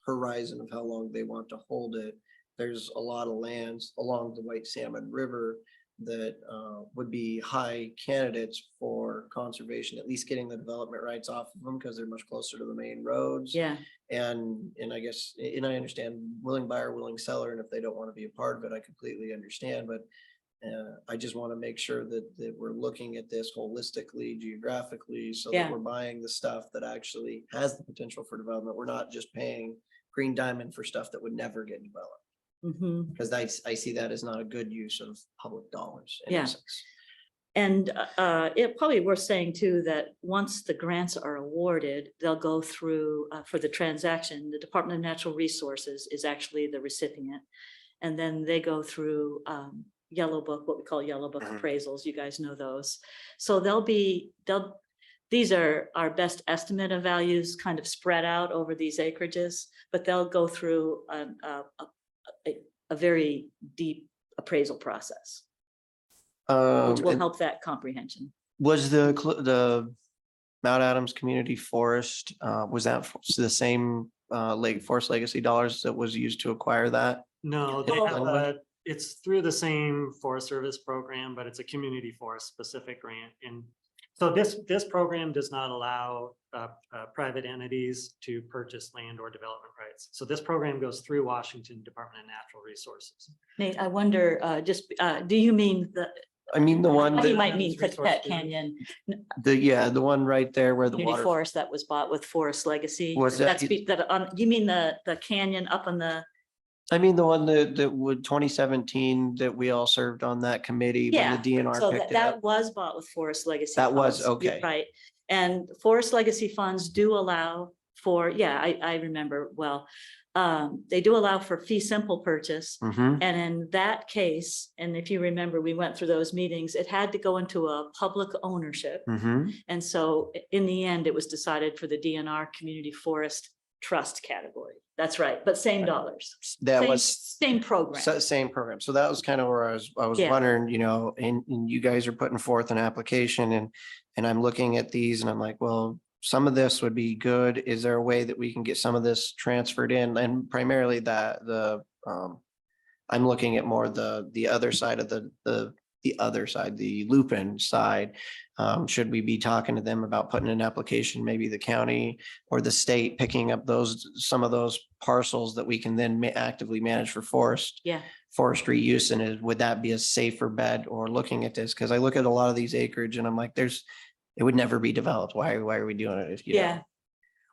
horizon of how long they want to hold it. There's a lot of lands along the White Salmon River that would be high candidates for conservation, at least getting the development rights off of them because they're much closer to the main roads. Yeah. And I guess, and I understand willing buyer, willing seller, and if they don't want to be a part of it, I completely understand, but I just want to make sure that we're looking at this holistically, geographically, so that we're buying the stuff that actually has the potential for development. We're not just paying Green Diamond for stuff that would never get developed. Because I see that as not a good use of public dollars. In essence. And it probably worth saying too, that once the grants are awarded, they'll go through for the transaction, the Department of Natural Resources is actually the recipient. And then they go through yellow book, what we call yellow book Mhm. appraisals. You guys know those. So these are our best estimate of values kind of spread out over these acreages, but they'll go through a very deep appraisal process, which will And help that comprehension. was the Mount Adams Community Forest, was that the same Lake Forest Legacy dollars that was used to acquire that? No, they Oh. have it's through the same Forest Service program, but it's a community forest specific grant. And so this program does not allow private entities to purchase land or development rights. So this program goes through Washington Department of Natural Resources. Nate, I wonder, do you mean I mean, the one, I think you that- might mean Resource Klickitat Field. Canyon the one right there where the Community water. Forest that was bought with Forest Legacy? Was that- You mean the canyon up on the, I mean, the one that would 2017 that we all served on that committee when yeah, the DNR so picked it that up. was bought with Forest Legacy. That was, funds. You're okay. Right, and Forest Legacy funds do allow for, yeah, I remember well. They do allow for fee simple purchase. Mhm. And in that case, and if you remember, we went through those meetings, it had to go into a public ownership. Mhm. And so in the end, it was decided for the DNR Community Forest Trust category. That's right, but same dollars. That Same- was. Same program. Same program. So that was kind of where I was Yeah. wondering, and you guys are putting forth an application and I'm looking at these and I'm like, well, some of this would be good. Is there a way that we can get some of this transferred in? And primarily I'm looking at more the other side of the other side, the Lupin side. Should we be talking to them about putting an application, maybe the county or the state picking up some of those parcels that we can then actively manage for Yeah, forestry use? And would that be a safer bet? Or looking at this, because I look at a lot of these acreage and I'm like, it would never be developed. Why are we doing it? If you yeah.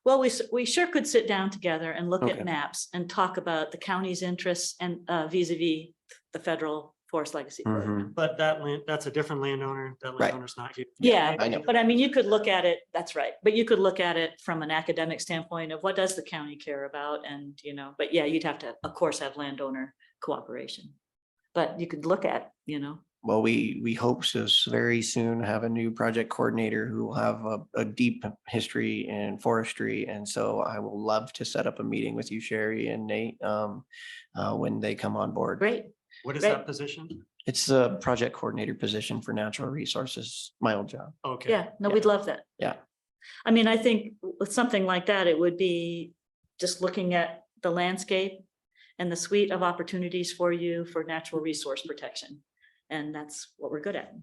Well, we sure could sit down together and look Okay. at maps and talk about the county's interests and vis-a-vis the federal Forest Legacy program. Mhm. But that land, that's a different landowner. That Right. landowner's not here. Yeah, I know. but I mean, you could look at it, that's right, but you could look at it from an academic standpoint of what does the county care about? And, but yeah, you'd have to, of course, have landowner cooperation. But you could look at, Well, we hope to very soon have a new project coordinator who will have a deep history in forestry. And so I will love to set up a meeting with you, Sherry and Nate, when they come on board. great. What is Right. that position? It's a project coordinator position for natural resources, my old job. Okay. Yeah, no, Yeah. we'd love that. Yeah. I mean, I think with something like that, it would be just looking at the landscape and the suite of opportunities for you for natural resource protection. And that's what we're good at.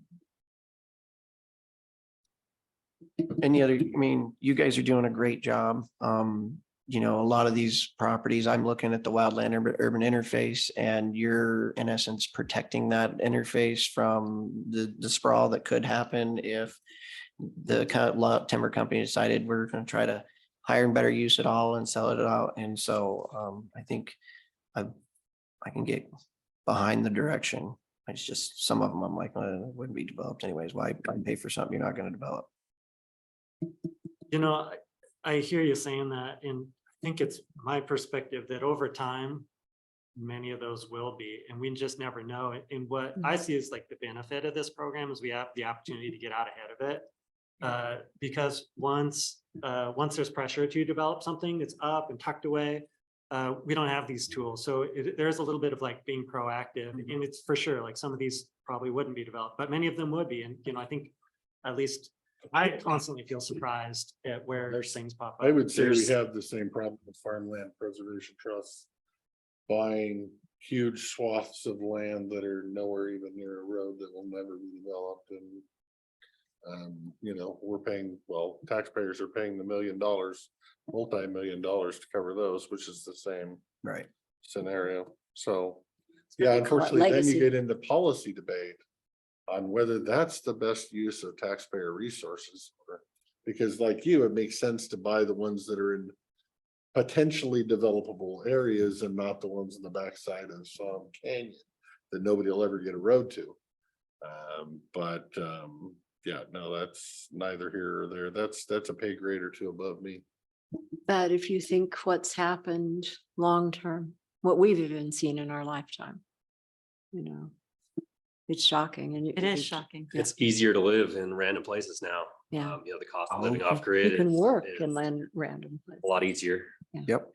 You guys are doing a great job. A lot of these properties, I'm looking at the wildland urban interface and you're in essence protecting that interface from the sprawl that could happen if the timber company decided we're going to try to hire and better use it all and sell it out. And so I think I can get behind the direction. It's just some of them I'm like, it wouldn't be developed anyways. Why pay for something you're not going to develop? I hear you saying that, and I think it's my perspective that over time, many of those will be, and we just never know. And what I see is like the benefit of this program is we have the opportunity to get out ahead of it. Because once there's pressure to develop something that's up and tucked away, we don't have these tools. So there's a little bit of like being proactive, and it's for sure, like some of these probably wouldn't be developed, but many of them would be. And, I think at least I constantly feel surprised at where there's things pop up. I would say we There's- have the same problem with farmland preservation trusts. Buying huge swaths of land that are nowhere even near a road that will never be developed and. We're paying, taxpayers are paying the $1 million, multi-million dollars to cover those, which is the same Right. scenario. So, what yeah, they call it, unfortunately, then you legacy. get into policy debate on whether that's the best use of taxpayer resources. Because like you, it makes sense to buy the ones that are in potentially developable areas and not the ones in the backside of some canyon that nobody will ever get a road to. Yeah, no, that's neither here or there. That's a pay grade or two above me. But if you think what's happened long-term, what we've even seen in our lifetime, It's shocking and It is shocking. It's easier to live in random places now. Yeah. You know, the cost of Oh, living you off You grid can is work is in land random. a lot easier. Yep.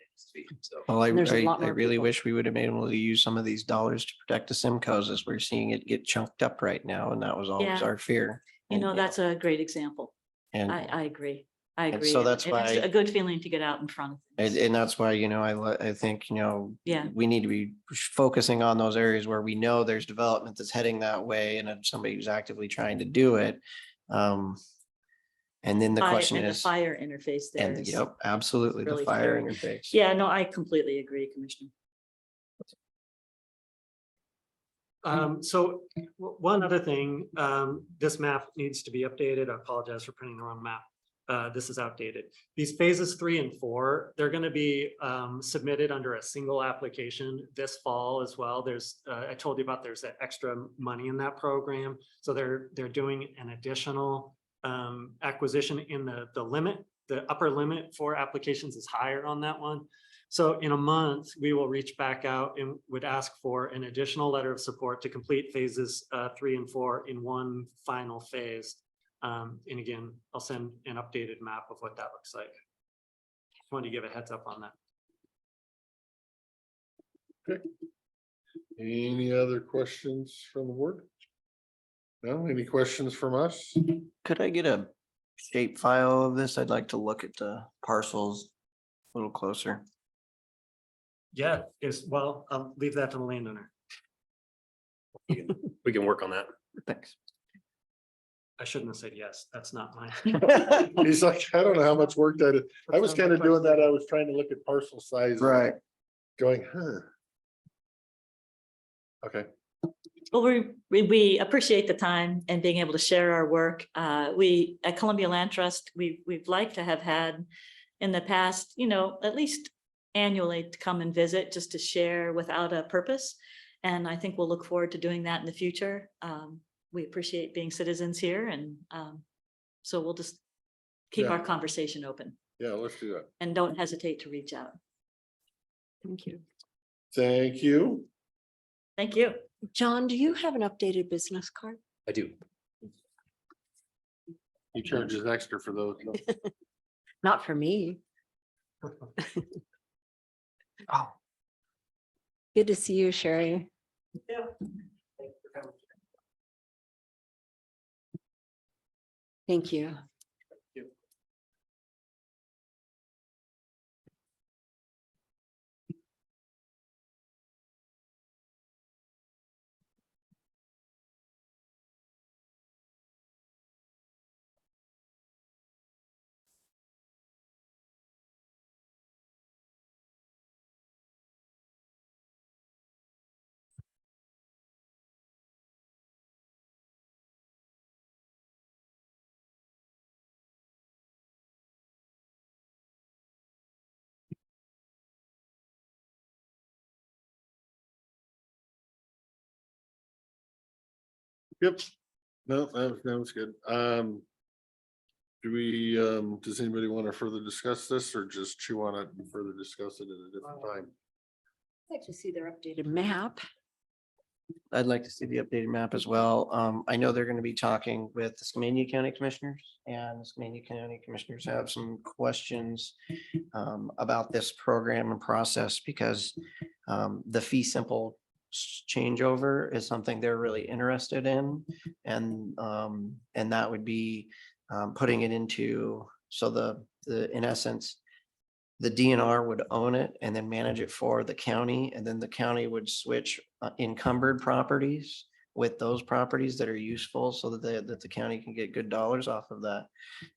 So. Well, And there's a I lot more really people. wish we would have been able to use some of these dollars to protect the Simcoes as we're seeing it get chunked up right now. And that was always Yeah. our fear. You And, know, that's a great example. and, I agree. I and agree. so that's And it's why- a good feeling to get out in front of and, things. and that's why, you know, I think, you know, Yeah. we need to be focusing on those areas where we know there's development that's heading that way and if somebody who's actively trying to do it. And then the question And the is, fire interface there and is. yep, absolutely, the really fire scary. interface. Yeah, no, I completely agree, Commissioner. So one other thing, this map needs to be updated. I apologize for printing the wrong map. This is outdated. These phases 3 and 4, they're going to be submitted under a single application this fall as well. There's, I told you about, there's that extra money in that program. So they're doing an additional acquisition in the limit. The upper limit for applications is higher on that one. So in a month, we will reach back out and would ask for an additional letter of support to complete phases 3 and 4 in one final phase. And again, I'll send an updated map of what that looks like. Just wanted to give a heads up on that. Any other questions from the board? No, any questions from us? Could I get a shape file of this? I'd like to look at the parcels a little closer. Yeah, well, I'll leave that to the landowner. We can work on that. Thanks. I shouldn't have said yes. That's not mine. He's like, I don't know how much work that is. I was That's not kind my of doing question. that. I was trying to look at parcel size. Right. Going, Okay, Well, we appreciate the time and being able to share our work. We, at Columbia Land Trust, we've liked to have had in the past, you know, at least annually to come and visit, just to share without a purpose. And I think we'll look forward to doing that in the future. We appreciate being citizens here, and so we'll just keep Yeah. our conversation open yeah, let's do that. and don't hesitate to reach out. Thank you. Thank you. Thank you. John, do you have an updated business card? I do. He charges extra for those. Not for me. Oh, Good to see you, Sherry. Yeah. Thank you. Yep. No, that was good. Do we, does anybody want to further discuss this or just chew on it and further discuss it at a different time? I'd like to see their updated map. I'd like to see the updated map as well. I know they're going to be talking with the Skamania County Commissioners, and the Skamania County Commissioners have some questions about this program and process, because the fee simple changeover is something they're really interested in. And that would be putting it into, so the in essence, the DNR would own it and then manage it for the county, and then the county would switch encumbered properties with those properties that are useful, so that the county can get good dollars off of that.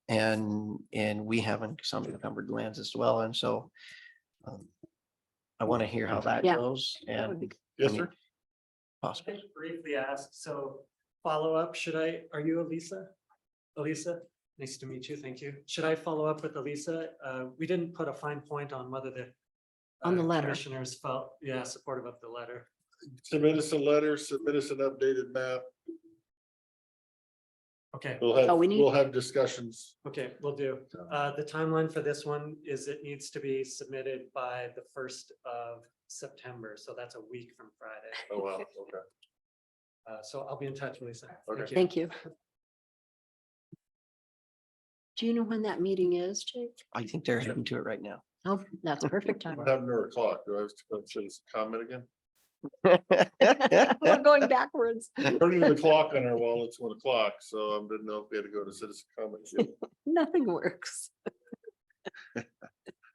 And we have some encumbered lands as well. And so I want to hear how that Yeah. goes. And Yes, sir. possible. Just briefly ask, so follow up, are you Elisa? Elisa, nice to meet you, thank you. Should I follow up with Elisa? We didn't put a fine point on whether the On the letter. commissioners felt, supportive of the letter. Submit us a letter, submit us an updated map. Okay, We'll have discussions. okay, we'll do. The timeline for this one is it needs to be submitted by the 1st of September, so that's a week from Friday. Oh, wow, okay. So I'll be in touch with Lisa. Okay. Thank you. Do you know when that meeting is, Jake? I think they're heading to it right now. Oh, that's perfect time. What happened to our clock? Do I have to go to this comment again? We're going backwards. According to the clock on our wall, it's 1 o'clock, so I didn't know if we had to go to citizen comments. yet. Nothing works.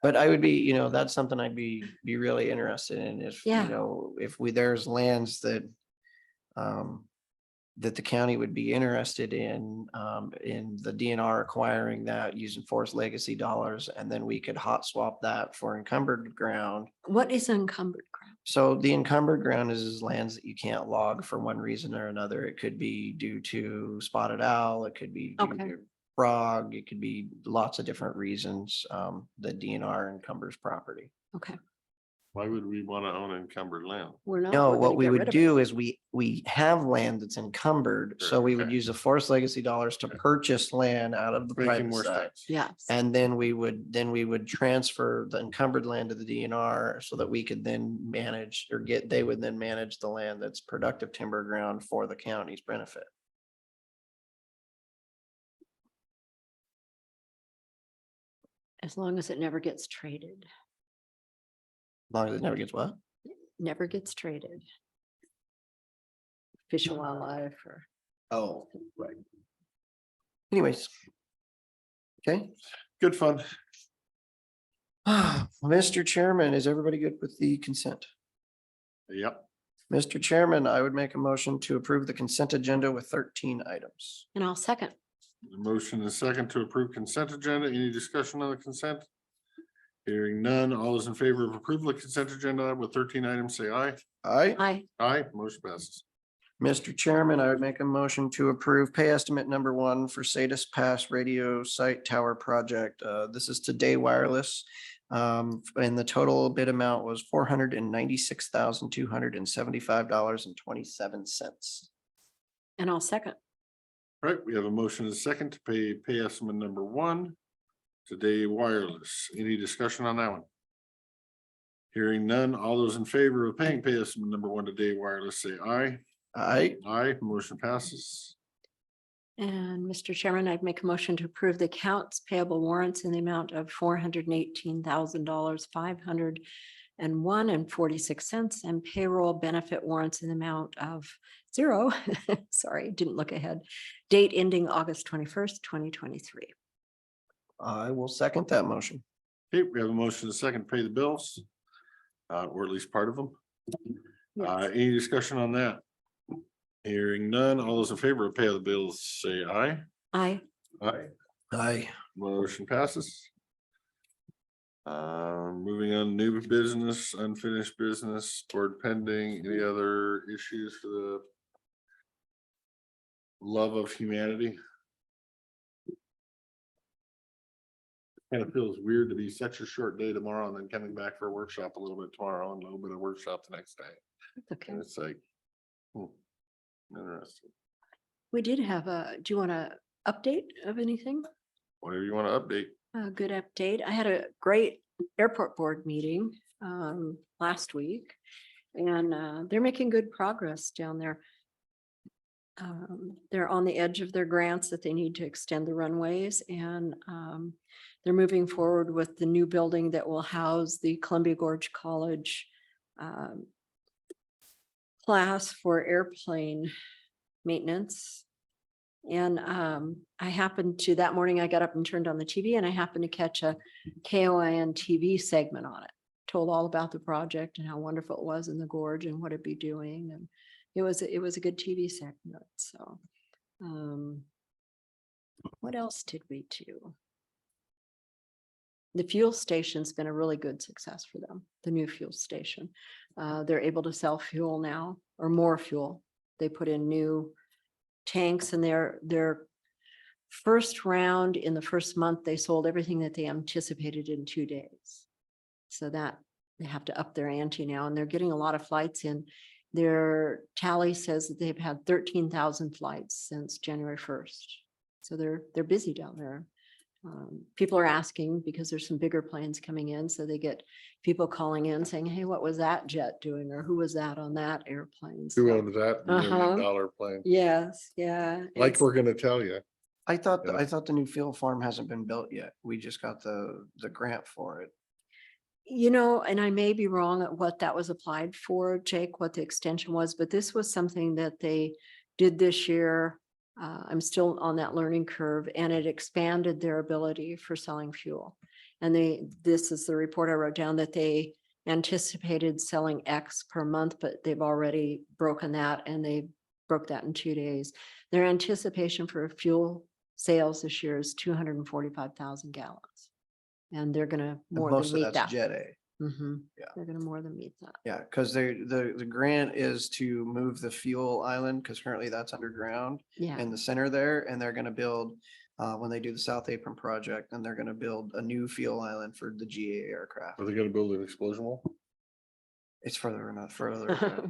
But I would be, you know, that's something I'd be really interested in if, you Yeah. know, if there's lands that that the county would be interested in the DNR acquiring that using Forest Legacy dollars, and then we could hot swap that for encumbered ground. What is encumbered ground? So the encumbered ground is lands that you can't log for one reason or another. It could be due to spotted owl, it could be due Okay. to frog, it could be lots of different reasons that DNR encumbers property. Okay, Why would we want to own encumbered land? we're not. No, we're gonna what we get would rid of do it. is we have land that's encumbered, so we would Okay. use the Forest Legacy dollars to purchase land out of the Making private more side. sense. Yes. And then we would transfer the encumbered land to the DNR so that we could then manage they would then manage the land that's productive timber ground for the county's benefit. As long as it never gets traded, As long as it never gets what? never gets traded. Fish and Wildlife or. Oh, right. Anyways. Okay. Good fun. Mr. Chairman, is everybody good with the consent? Yep. Mr. Chairman, I would make a motion to approve the consent agenda with 13 items. And I'll second. The motion is second to approve consent agenda. Any discussion on the consent? Hearing none. All those in favor of approval of consent agenda with 13 items, say aye. Aye. Aye. Aye, motion passes. Mr. Chairman, I would make a motion to approve pay estimate number 1 for Sadis Pass Radio Site Tower Project. This is Today Wireless. And the total bid amount was $496,275.27. And I'll second. All right, we have a motion and a second to pay estimate number 1. Today Wireless. Any discussion on that one? Hearing none. All those in favor of paying pay estimate number 1 Today Wireless, say aye. Aye. Aye, motion passes. And Mr. Chairman, I'd make a motion to approve the accounts payable warrants in the amount of $418,000, $501.46, and payroll benefit warrants in the amount of 0. Sorry, didn't look ahead. Date ending August 21st, 2023. I will second that motion. Okay, we have a motion and a second to pay the bills. Or at least part of them. Yes. Any discussion on that? Hearing none. All those in favor of pay of the bills, say aye. Aye. Aye. Aye. Motion passes. Moving on, new business, unfinished business, board pending, any other issues for the love of humanity? Kind of feels weird to be such a short day tomorrow and then coming back for a workshop a little bit tomorrow and a little bit of workshop the next day. Okay. And it's like, interesting. We did have do you want to update of anything? Whatever you want to update. A good update. I had a great airport board meeting last week, and they're making good progress down there. They're on the edge of their grants that they need to extend the runways, and they're moving forward with the new building that will house the Columbia Gorge College class for airplane maintenance. And I happened to, that morning I got up and turned on the TV, and I happened to catch a KOIN TV segment on it. Told all about the project and how wonderful it was in the gorge and what it'd be doing. And it was a good TV segment. So what else did we do? The fuel station's been a really good success for them, the new fuel station. They're able to sell fuel now, or more fuel. They put in new tanks, and their first round in the first month, they sold everything that they anticipated in 2 days. So that they have to up their ante now, and they're getting a lot of flights in. Their tally says that they've had 13,000 flights since January 1st. So they're busy down there. People are asking because there's some bigger planes coming in, so they get people calling in saying, hey, what was that jet doing? Or who was that on that airplane? Who So, owns that Uh-huh. $1 million plane? yes, yeah. Like it's- we're gonna tell you. I thought, Yeah. I thought the new fuel farm hasn't been built yet. We just got the grant for it. You know, and I may be wrong at what that was applied for, Jake, what the extension was, but this was something that they did this year. I'm still on that learning curve, and it expanded their ability for selling fuel. And this is the report I wrote down, that they anticipated selling X per month, but they've already broken that, and they broke that in 2 days. Their anticipation for fuel sales this year is 245,000 gallons. And they're gonna And more most than of meet that's that. Jet A. Yeah. They're gonna more than meet that. Yeah, because the grant is to move the fuel island, because currently that's underground Yeah, in the center there, and they're gonna build, when they do the South Apron project, and they're gonna build a new fuel island for the GA aircraft. Are they gonna build an explosion wall? It's further enough, further.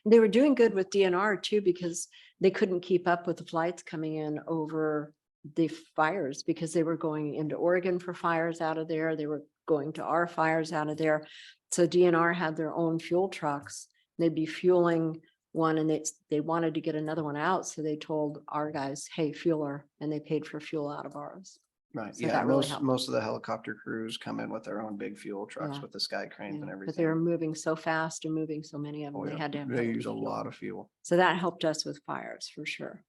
they were doing good with DNR too, because they couldn't keep up with the flights coming in over the fires, because they were going into Oregon for fires out of there. They were going to our fires out of there. So DNR had their own fuel trucks. They'd be fueling one, and they wanted to get another one out. So they told our guys, hey, fuel her, and they paid for fuel out of ours. Right, So yeah, that really most, helped. most of the helicopter crews come in with their own big fuel trucks Yeah. with the sky cranes and Yeah, but they were everything. moving so fast and moving so many of them, Oh, they yeah. had to have. They heavy use a fuel. lot of fuel. So that helped us with fires for sure.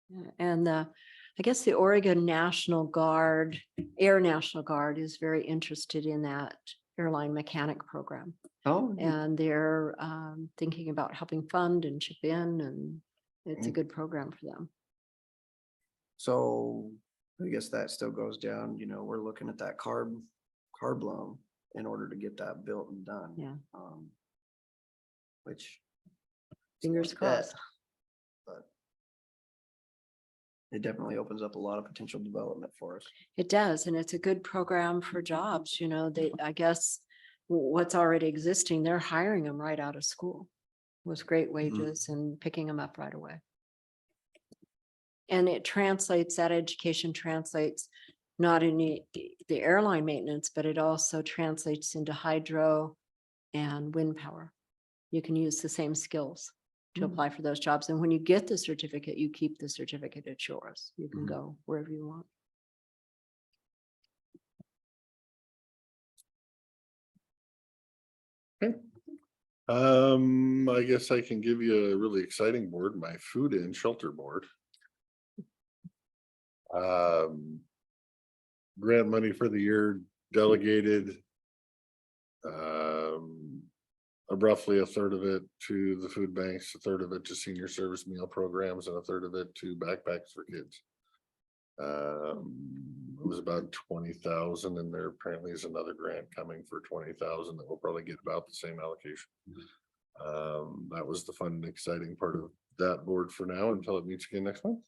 Yeah, and I guess the Oregon National Guard, Air National Guard is very interested in that airline mechanic program. Oh, And they're thinking about helping fund and chip in, and it's a good program for them. so I guess that still goes down, we're looking at that carb loan in order to get that built and done. Yeah. Which. Fingers it's not dead, crossed. But it definitely opens up a lot of potential development for us. It does, and it's a good program for jobs, I guess what's already existing, they're hiring them right out of school with great wages and picking them up right away. And that education translates not in the airline maintenance, but it also translates into hydro and wind power. You can use the same skills to apply for those jobs. And when you get the certificate, you keep the certificate, it's yours. You can go wherever you want. I guess I can give you a really exciting board, my food and shelter board. Grant money for the year delegated. Roughly a third of it to the food banks, a third of it to senior service meal programs, and a third of it to backpacks for kids. It was about 20,000, and there apparently is another grant coming for 20,000 that will probably get about the same allocation. That was the fun and exciting part of that board for now until it meets again next month.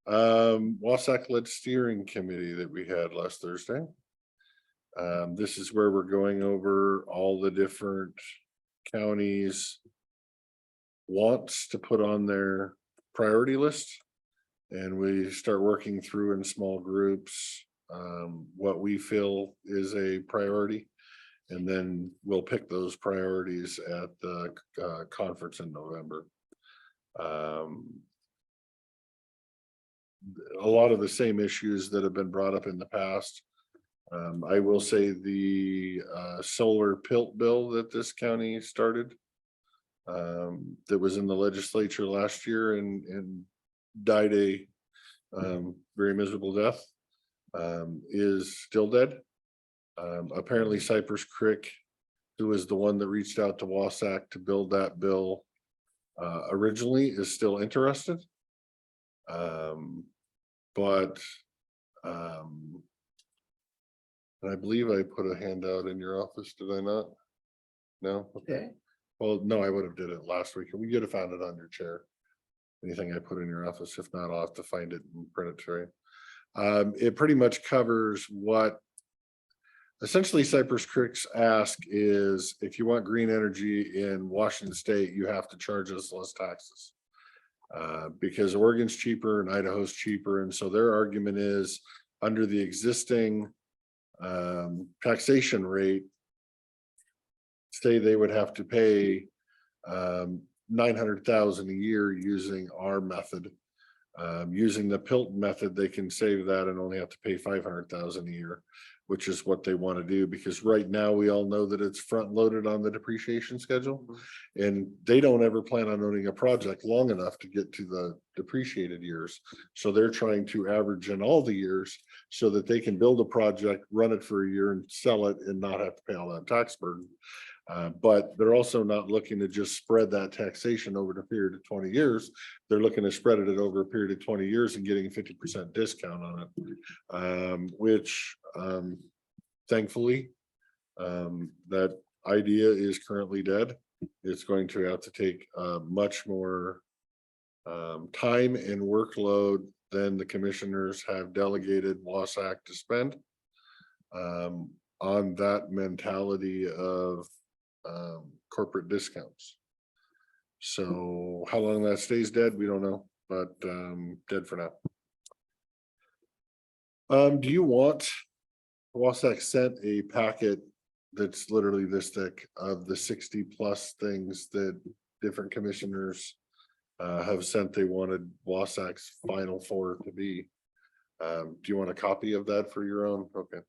Wasac led steering committee that we had last Thursday. This is where we're going over all the different counties wants to put on their priority list. And we start working through in small groups, what we feel is a priority. And then we'll pick those priorities at the conference in November. A lot of the same issues that have been brought up in the past. I will say the solar PILT bill that this county started, that was in the legislature last year and died a very miserable death, is still dead. Apparently Cypress Creek, who was the one that reached out to Wasac to build that bill originally, is still interested. But I believe I put a handout in your office, did I not? No? Okay. Well, no, I would have did it last week, and we could have found it on your chair. Anything I put in your office, if not, I'll have to find it and print it to you. It pretty much covers what essentially Cypress Creek's ask is: if you want green energy in Washington State, you have to charge us less taxes. Because Oregon's cheaper and Idaho's cheaper. And so their argument is under the existing taxation rate, say they would have to pay 900,000 a year using our method. Using the Pilton method, they can save that and only have to pay 500,000 a year, which is what they want to do, because right now we all know that it's front loaded on the depreciation schedule. And they don't ever plan on owning a project long enough to get to the depreciated years. So they're trying to average in all the years so that they can build a project, run it for a year and sell it and not have to pay all that tax burden. But they're also not looking to just spread that taxation over the period of 20 years. They're looking to spread it over a period of 20 years and getting a 50% discount on it. Which thankfully, that idea is currently dead. It's going to have to take much more time and workload than the commissioners have delegated WASAC to spend on that mentality of corporate discounts. So how long that stays dead, we don't know, but dead for now. Do you want, WASAC sent a packet that's literally this thick of the 60+ things that different commissioners have sent they wanted WASAC's final four to be. Do you want a copy of that for your own? Okay.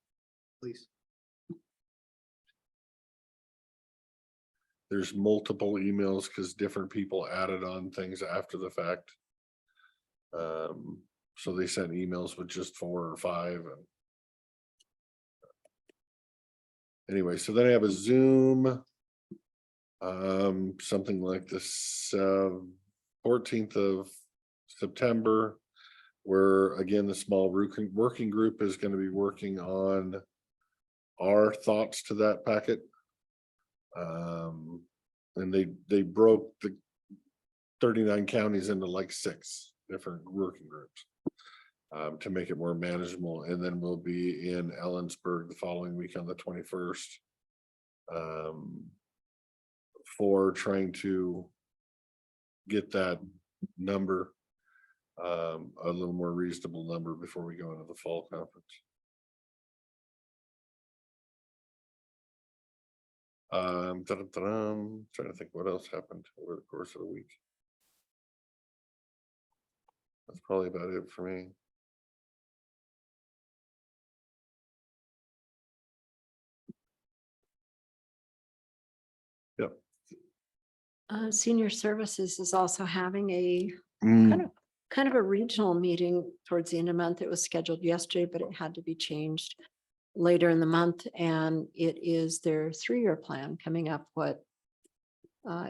Please. There's multiple emails because different people added on things after the fact. So they sent emails with just 4 or 5. And anyway, so then I have a Zoom, something like this, 14th of September, where again, the small working group is going to be working on our thoughts to that packet. And they broke the 39 counties into like 6 different working groups to make it more manageable. And then we'll be in Ellensburg the following week on the 21st for trying to get that number a little more reasonable number before we go into the fall conference. Trying to think what else happened over the course of the week. That's probably about it for me. Yep. Senior Services is also having a Mm, kind of a regional meeting towards the end of the month. It was scheduled yesterday, but it had to be changed later in the month. And it is their 3-year plan coming up, what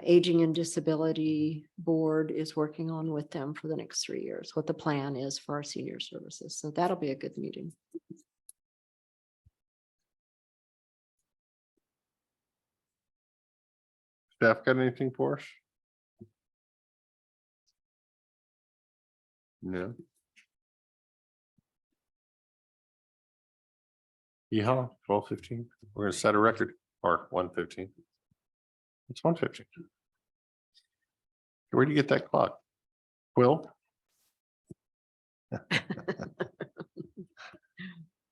Aging and Disability Board is working on with them for the next 3 years, what the plan is for our senior services. So that'll be a good meeting. Staff got anything for us? No. Yeah, 12:15. We're gonna set a record, or 1:15. It's 1:15. Where do you get that clock? Quill?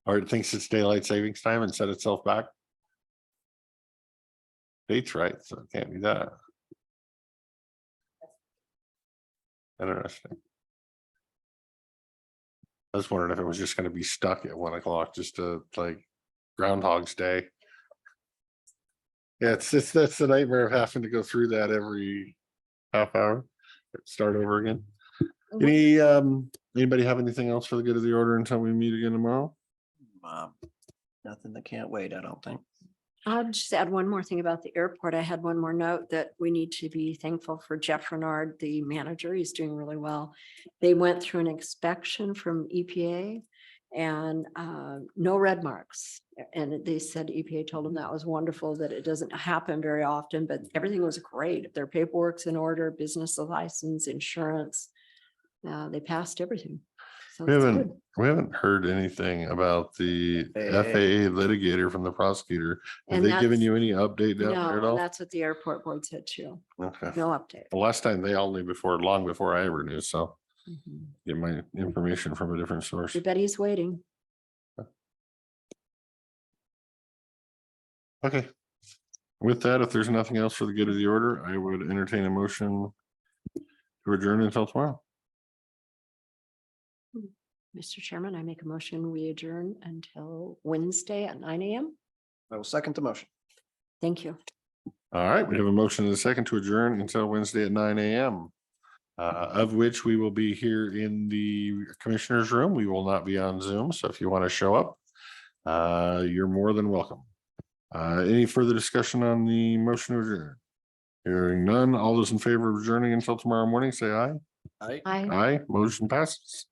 Or it thinks it's daylight savings time and set itself back? Date's right, so it can't be that. Interesting. I was wondering if it was just gonna be stuck at 1 o'clock, just to like Groundhog's Day. Yeah, it's that's the nightmare of having to go through that every half hour. Start over again. Anybody have anything else for the good of the order until we meet again tomorrow? Nothing that can't wait, I don't think. I'll just add one more thing about the airport. I had one more note that we need to be thankful for Jeff Renard, the manager. He's doing really well. They went through an inspection from EPA and no red marks. And they said EPA told them that was wonderful, that it doesn't happen very often, but everything was great. Their paperwork's in order, business license, insurance. They passed everything. So We it's haven't, good. we haven't heard anything about the FAA litigator from the prosecutor. Have And they given that's- you any update down there at No, all? that's what the airport board said too. Okay. No update. The last time they all knew long before I ever knew, so Mhm. get my information from a different source. Everybody's waiting. Okay. With that, if there's nothing else for the good of the order, I would entertain a motion to adjourn until tomorrow. Mr. Chairman, I make a motion, we adjourn until Wednesday at 9 a.m. I will second the motion. Thank you. All right, we have a motion and a second to adjourn until Wednesday at 9 a.m. Of which we will be here in the commissioner's room. We will not be on Zoom. So if you want to show up, you're more than welcome. Any further discussion on the motion to adjourn? Hearing none, all those in favor of adjourning until tomorrow morning, say aye. Aye. Aye. Aye, motion passes.